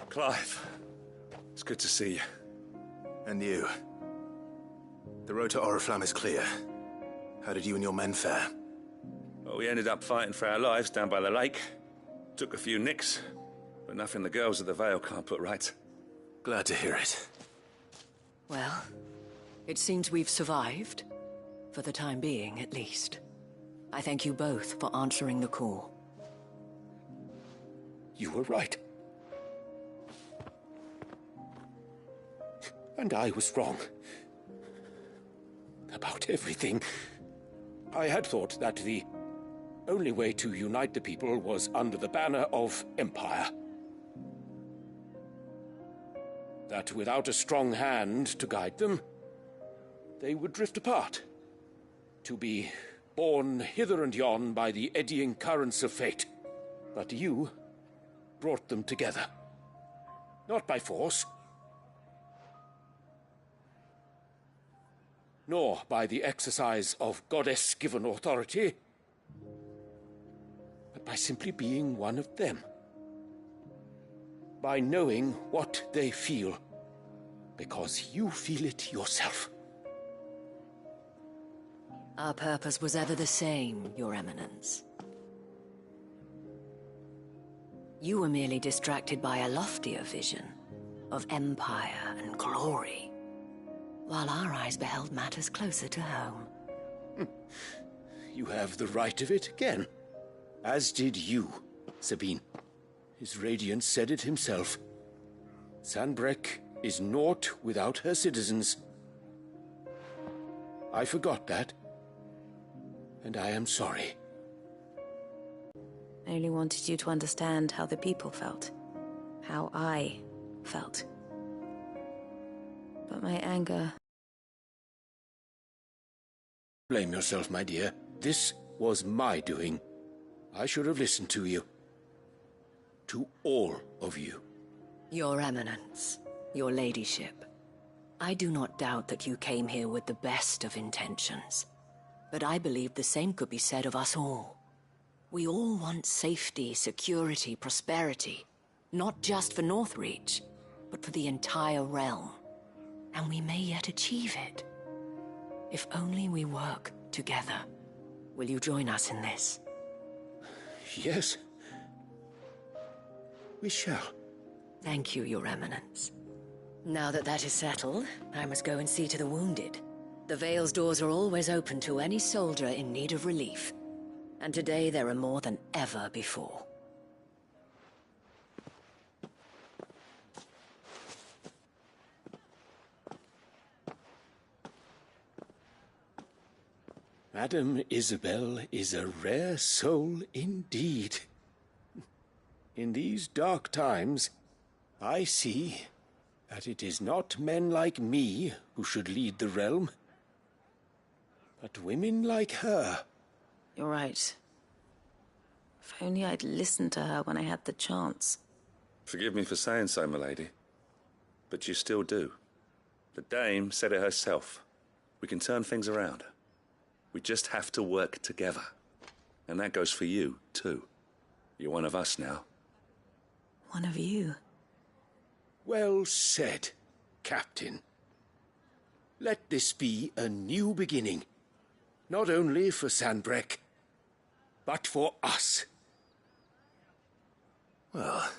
Clive, it's good to see you. And you. The road to Oriflamme is clear. How did you and your men fare? Well, we ended up fighting for our lives down by the lake. Took a few nicks, but nothing the girls of the Vale can't put right. Glad to hear it. Well, it seems we've survived. For the time being, at least. I thank you both for answering the call. You were right. And I was wrong. About everything. I had thought that the only way to unite the people was under the banner of Empire. That without a strong hand to guide them, they would drift apart. To be borne hither and yon by the eddying currents of fate. But you brought them together. Not by force, nor by the exercise of goddess-given authority, but by simply being one of them. By knowing what they feel, because you feel it yourself. Our purpose was ever the same, Your Eminence. You were merely distracted by a loftier vision of empire and glory, while our eyes beheld matters closer to home. You have the right of it again. As did you, Sabine. His Radiance said it himself. Sanbreque is naught without her citizens. I forgot that. And I am sorry. I only wanted you to understand how the people felt. How I felt. But my anger... Blame yourself, my dear. This was my doing. I should have listened to you. To all of you. Your Eminence, your Ladyship, I do not doubt that you came here with the best of intentions. But I believe the same could be said of us all. We all want safety, security, prosperity. Not just for Northreach, but for the entire realm. And we may yet achieve it. If only we work together. Will you join us in this? Yes. We shall. Thank you, Your Eminence. Now that that is settled, I must go and see to the wounded. The Vale's doors are always open to any soldier in need of relief. And today there are more than ever before. Madame Isabel is a rare soul indeed. In these dark times, I see that it is not men like me who should lead the realm, but women like her. You're right. If only I'd listened to her when I had the chance. Forgive me for saying so, milady, but you still do. The Dame said it herself. We can turn things around. We just have to work together. And that goes for you, too. You're one of us now. One of you? Well said, Captain. Let this be a new beginning. Not only for Sanbreque, but for us. Well,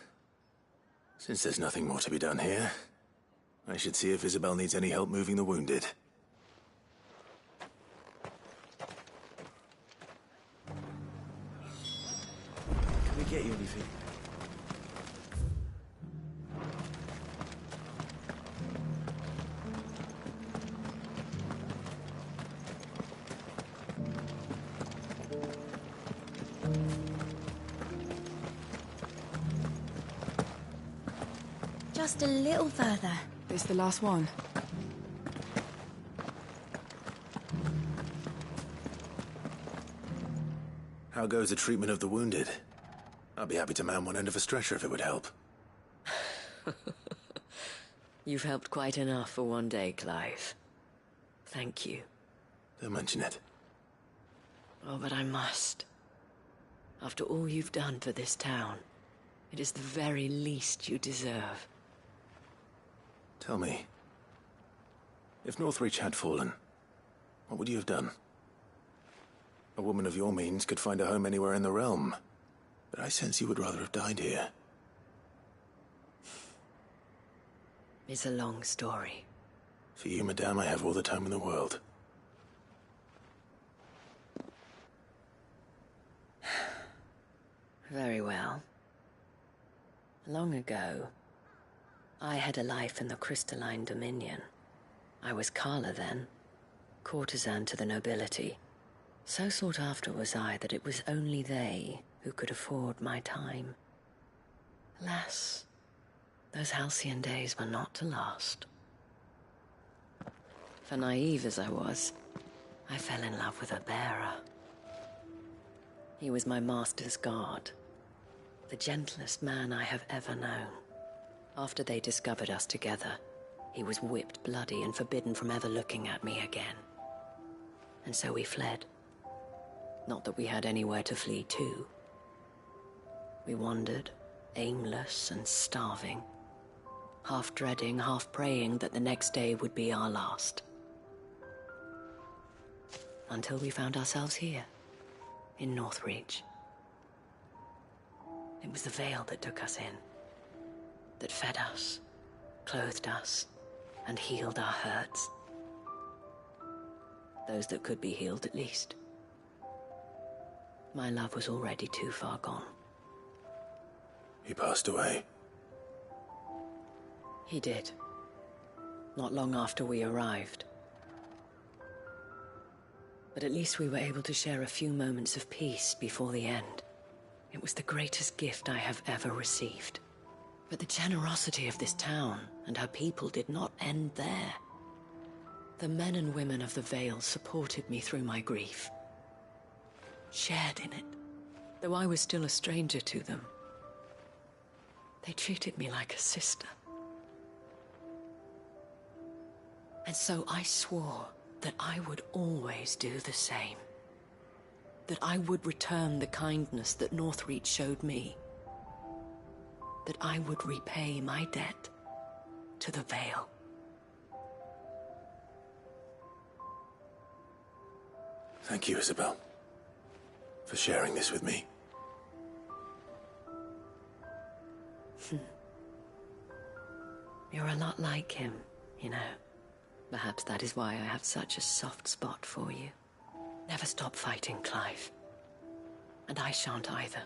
since there's nothing more to be done here, I should see if Isabel needs any help moving the wounded. Can we get you anything? Just a little further. This the last one? How goes the treatment of the wounded? I'd be happy to man one end of a stretcher if it would help. You've helped quite enough for one day, Clive. Thank you. Don't mention it. Oh, but I must. After all you've done for this town, it is the very least you deserve. Tell me, if Northreach had fallen, what would you have done? A woman of your means could find a home anywhere in the realm, but I sense you would rather have died here. It's a long story. For you, madame, I have all the time in the world. Very well. Long ago, I had a life in the Crystalline Dominion. I was Carla then, courtesan to the nobility. So sought after was I that it was only they who could afford my time. Alas, those halcyon days were not to last. For naive as I was, I fell in love with a bearer. He was my master's guard, the gentlest man I have ever known. After they discovered us together, he was whipped bloody and forbidden from ever looking at me again. And so we fled. Not that we had anywhere to flee to. We wandered, aimless and starving, half dreading, half praying that the next day would be our last. Until we found ourselves here, in Northreach. It was the Vale that took us in, that fed us, clothed us, and healed our hurts. Those that could be healed, at least. My love was already too far gone. He passed away. He did. Not long after we arrived. But at least we were able to share a few moments of peace before the end. It was the greatest gift I have ever received. But the generosity of this town and her people did not end there. The men and women of the Vale supported me through my grief. Shared in it, though I was still a stranger to them. They treated me like a sister. And so I swore that I would always do the same. That I would return the kindness that Northreach showed me. That I would repay my debt to the Vale. Thank you, Isabel, for sharing this with me. You're a lot like him, you know. Perhaps that is why I have such a soft spot for you. Never stop fighting, Clive. And I shan't either.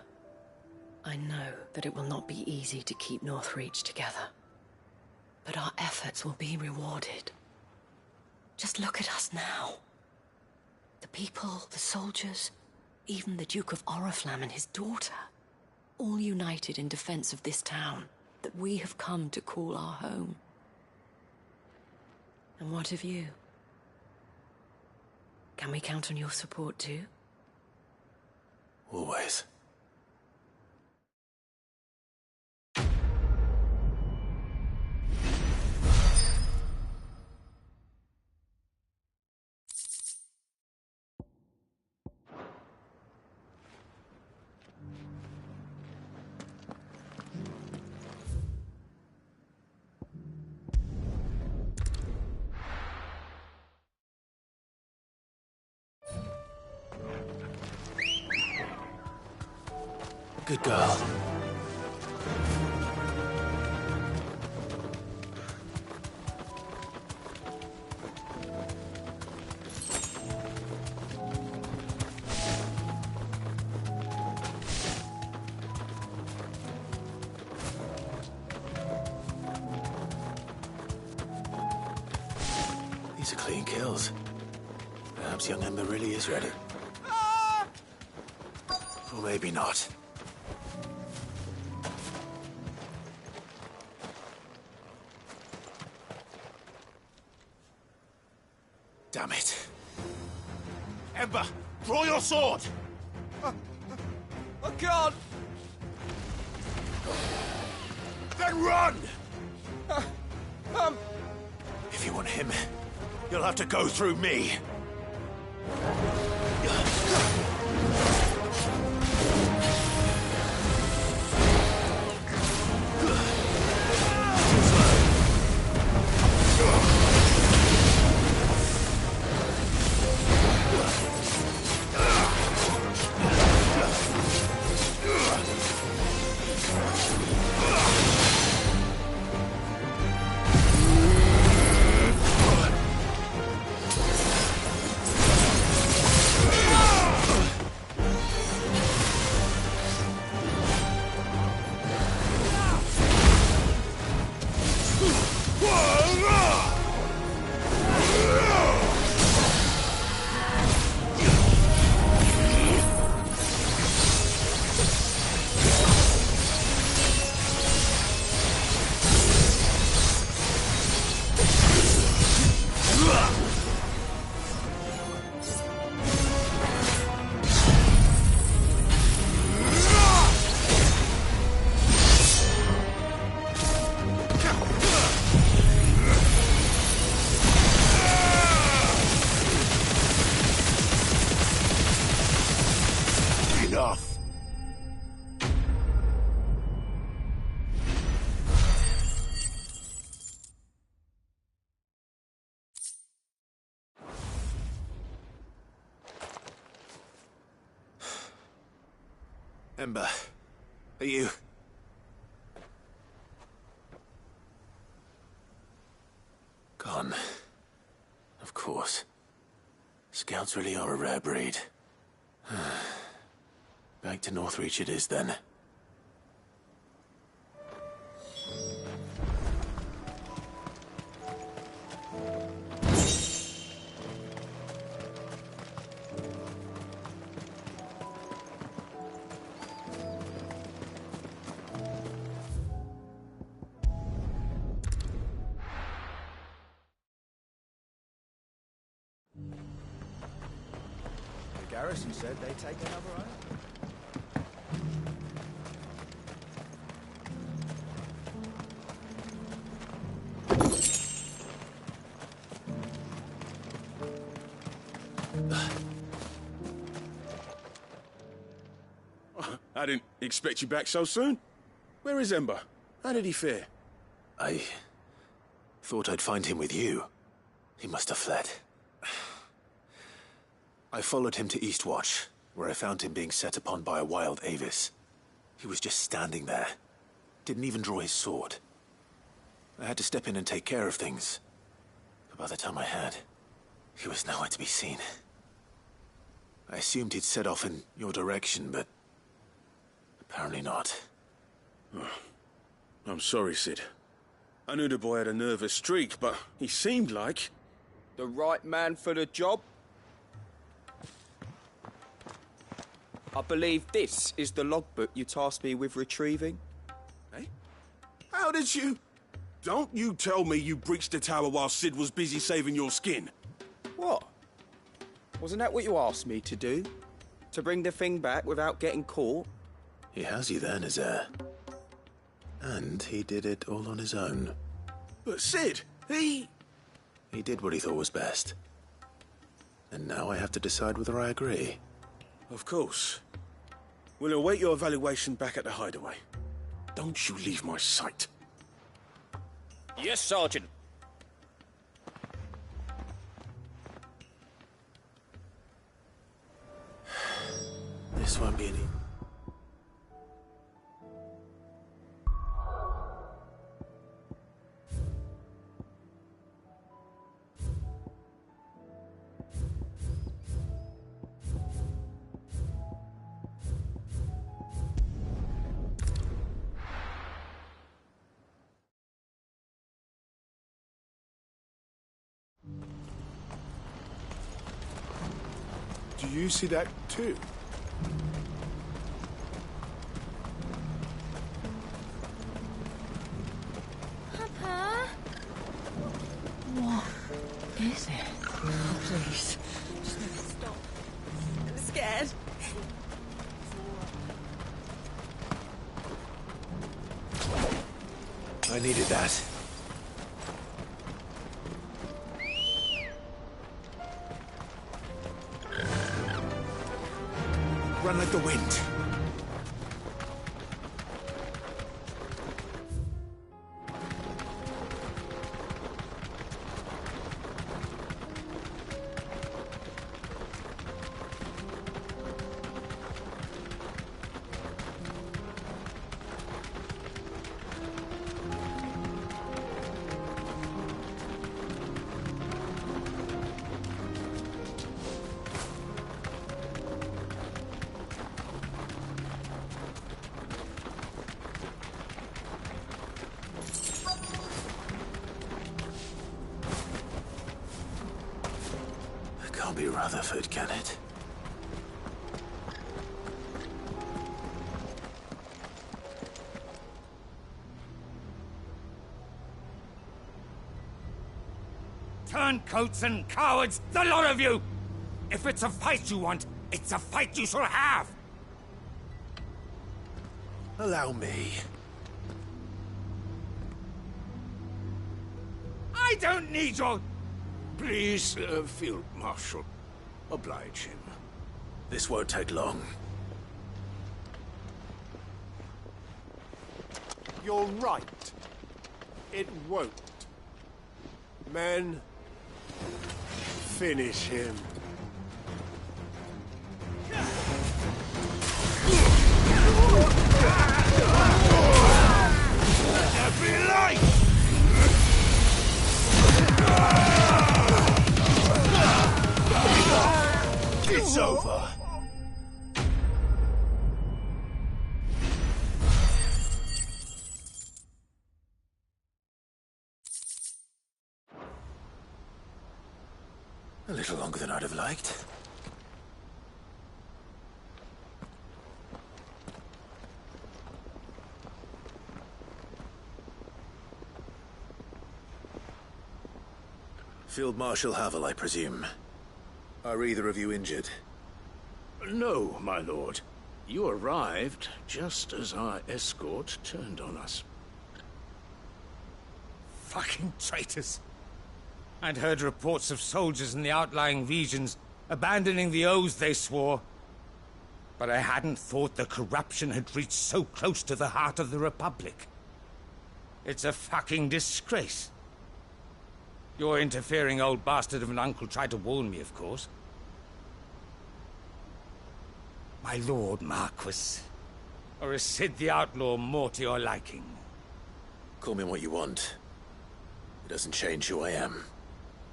I know that it will not be easy to keep Northreach together. But our efforts will be rewarded. Just look at us now. The people, the soldiers, even the Duke of Oriflamme and his daughter, all united in defense of this town that we have come to call our home. And what of you? Can we count on your support too? Always. Good girl. These are clean kills. Perhaps young Ember really is ready. Or maybe not. Damn it. Ember, draw your sword! I can't! Then run! If you want him, you'll have to go through me. Ember, are you... Gone. Of course. Guards really are a rare breed. Back to Northreach it is, then. The garrison said they'd take another oath. I didn't expect you back so soon. Where is Ember? How did he fare? I thought I'd find him with you. He must have fled. I followed him to Eastwatch, where I found him being set upon by a wild Avis. He was just standing there. Didn't even draw his sword. I had to step in and take care of things. But by the time I had, he was nowhere to be seen. I assumed he'd set off in your direction, but apparently not. I'm sorry, Sid. I knew the boy had a nervous streak, but he seemed like... The right man for the job? I believe this is the logbook you tasked me with retrieving. Eh? How did you... Don't you tell me you breached the tower while Sid was busy saving your skin. What? Wasn't that what you asked me to do? To bring the thing back without getting caught? He has you there, Nazaire. And he did it all on his own. But Sid, he did what he thought was best. And now I have to decide whether I agree. Of course. We'll await your evaluation back at the hideaway. Don't you leave my sight. Yes, Sergeant. This won't be any... Do you see that too? Papa? What is it? Oh, please. Just stop. I'm scared. I needed that. Run like the wind. Can't be Rutherford, can it? Turncoats and cowards, the lot of you! If it's a fight you want, it's a fight you shall have! Allow me. I don't need your... Please, Field Marshal, oblige him. This won't take long. You're right. It won't. Men, finish him. There be light! A little longer than I'd have liked. Field Marshal Havel, I presume. Are either of you injured? No, my lord. You arrived just as our escort turned on us. Fucking traitors. I'd heard reports of soldiers in the outlying regions abandoning the oaths they swore. But I hadn't thought the corruption had reached so close to the heart of the Republic. It's a fucking disgrace. Your interfering old bastard of an uncle tried to warn me, of course. My lord Marquis. Or is Sid the Outlaw more to your liking? Call me what you want. It doesn't change who I am,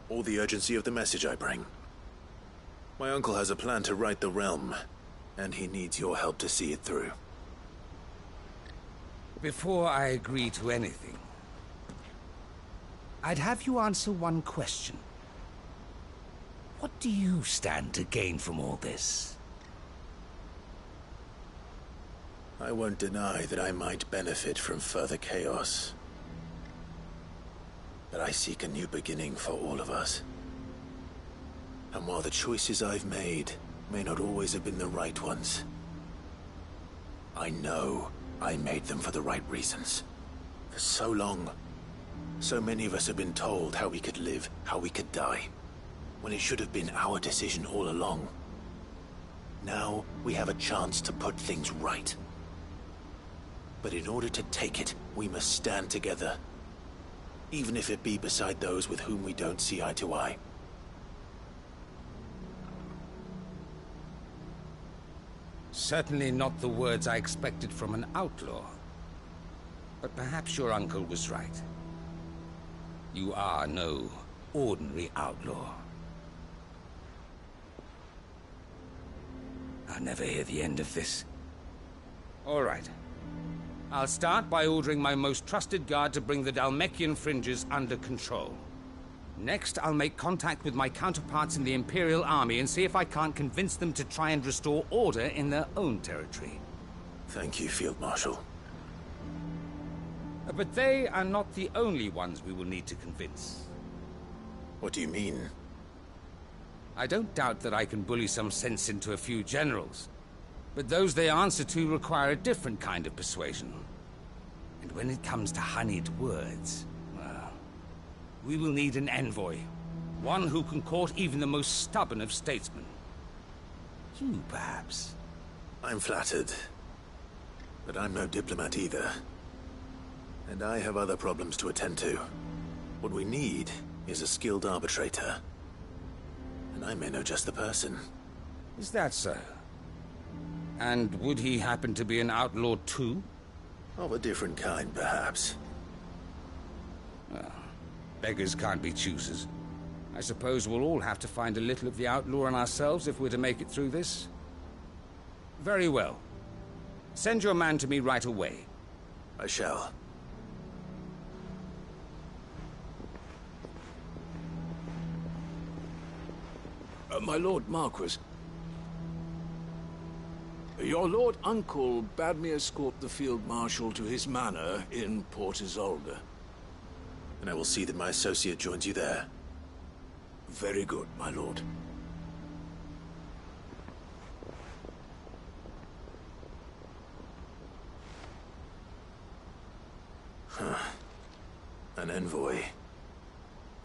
or the urgency of the message I bring. My uncle has a plan to right the realm, and he needs your help to see it through. Before I agree to anything, I'd have you answer one question. What do you stand to gain from all this? I won't deny that I might benefit from further chaos. But I seek a new beginning for all of us. And while the choices I've made may not always have been the right ones, I know I made them for the right reasons. For so long, so many of us have been told how we could live, how we could die, when it should have been our decision all along. Now we have a chance to put things right. But in order to take it, we must stand together. Even if it be beside those with whom we don't see eye to eye. Certainly not the words I expected from an outlaw. But perhaps your uncle was right. You are no ordinary outlaw. I'll never hear the end of this. All right. I'll start by ordering my most trusted guard to bring the Dhalmekian fringes under control. Next, I'll make contact with my counterparts in the Imperial Army and see if I can't convince them to try and restore order in their own territory. Thank you, Field Marshal. But they are not the only ones we will need to convince. What do you mean? I don't doubt that I can bully some sense into a few generals. But those they answer to require a different kind of persuasion. And when it comes to honeyed words, well, we will need an envoy. One who can court even the most stubborn of statesmen. You, perhaps. I'm flattered. But I'm no diplomat either. And I have other problems to attend to. What we need is a skilled arbitrator. And I may know just the person. Is that so? And would he happen to be an outlaw too? Of a different kind, perhaps. Well, beggars can't be choosers. I suppose we'll all have to find a little of the outlaw in ourselves if we're to make it through this. Very well. Send your man to me right away. I shall. My Lord Marquis. Your Lord Uncle bade me escort the Field Marshal to his manor in Port Isolde. And I will see that my associate joins you there. Very good, my lord. An envoy.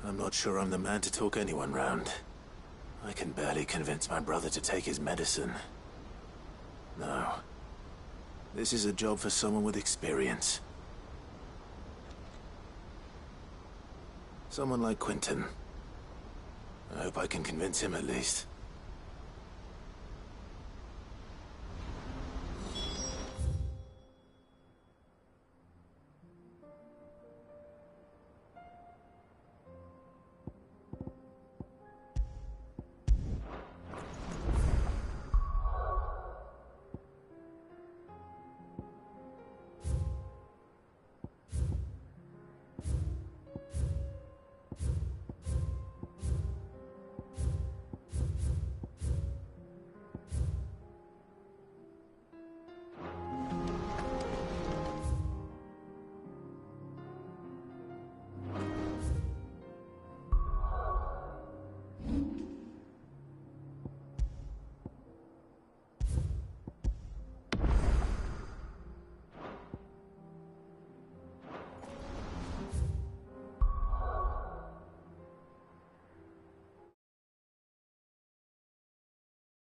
I'm not sure I'm the man to talk anyone round. I can barely convince my brother to take his medicine. No. This is a job for someone with experience. Someone like Quentin. I hope I can convince him at least.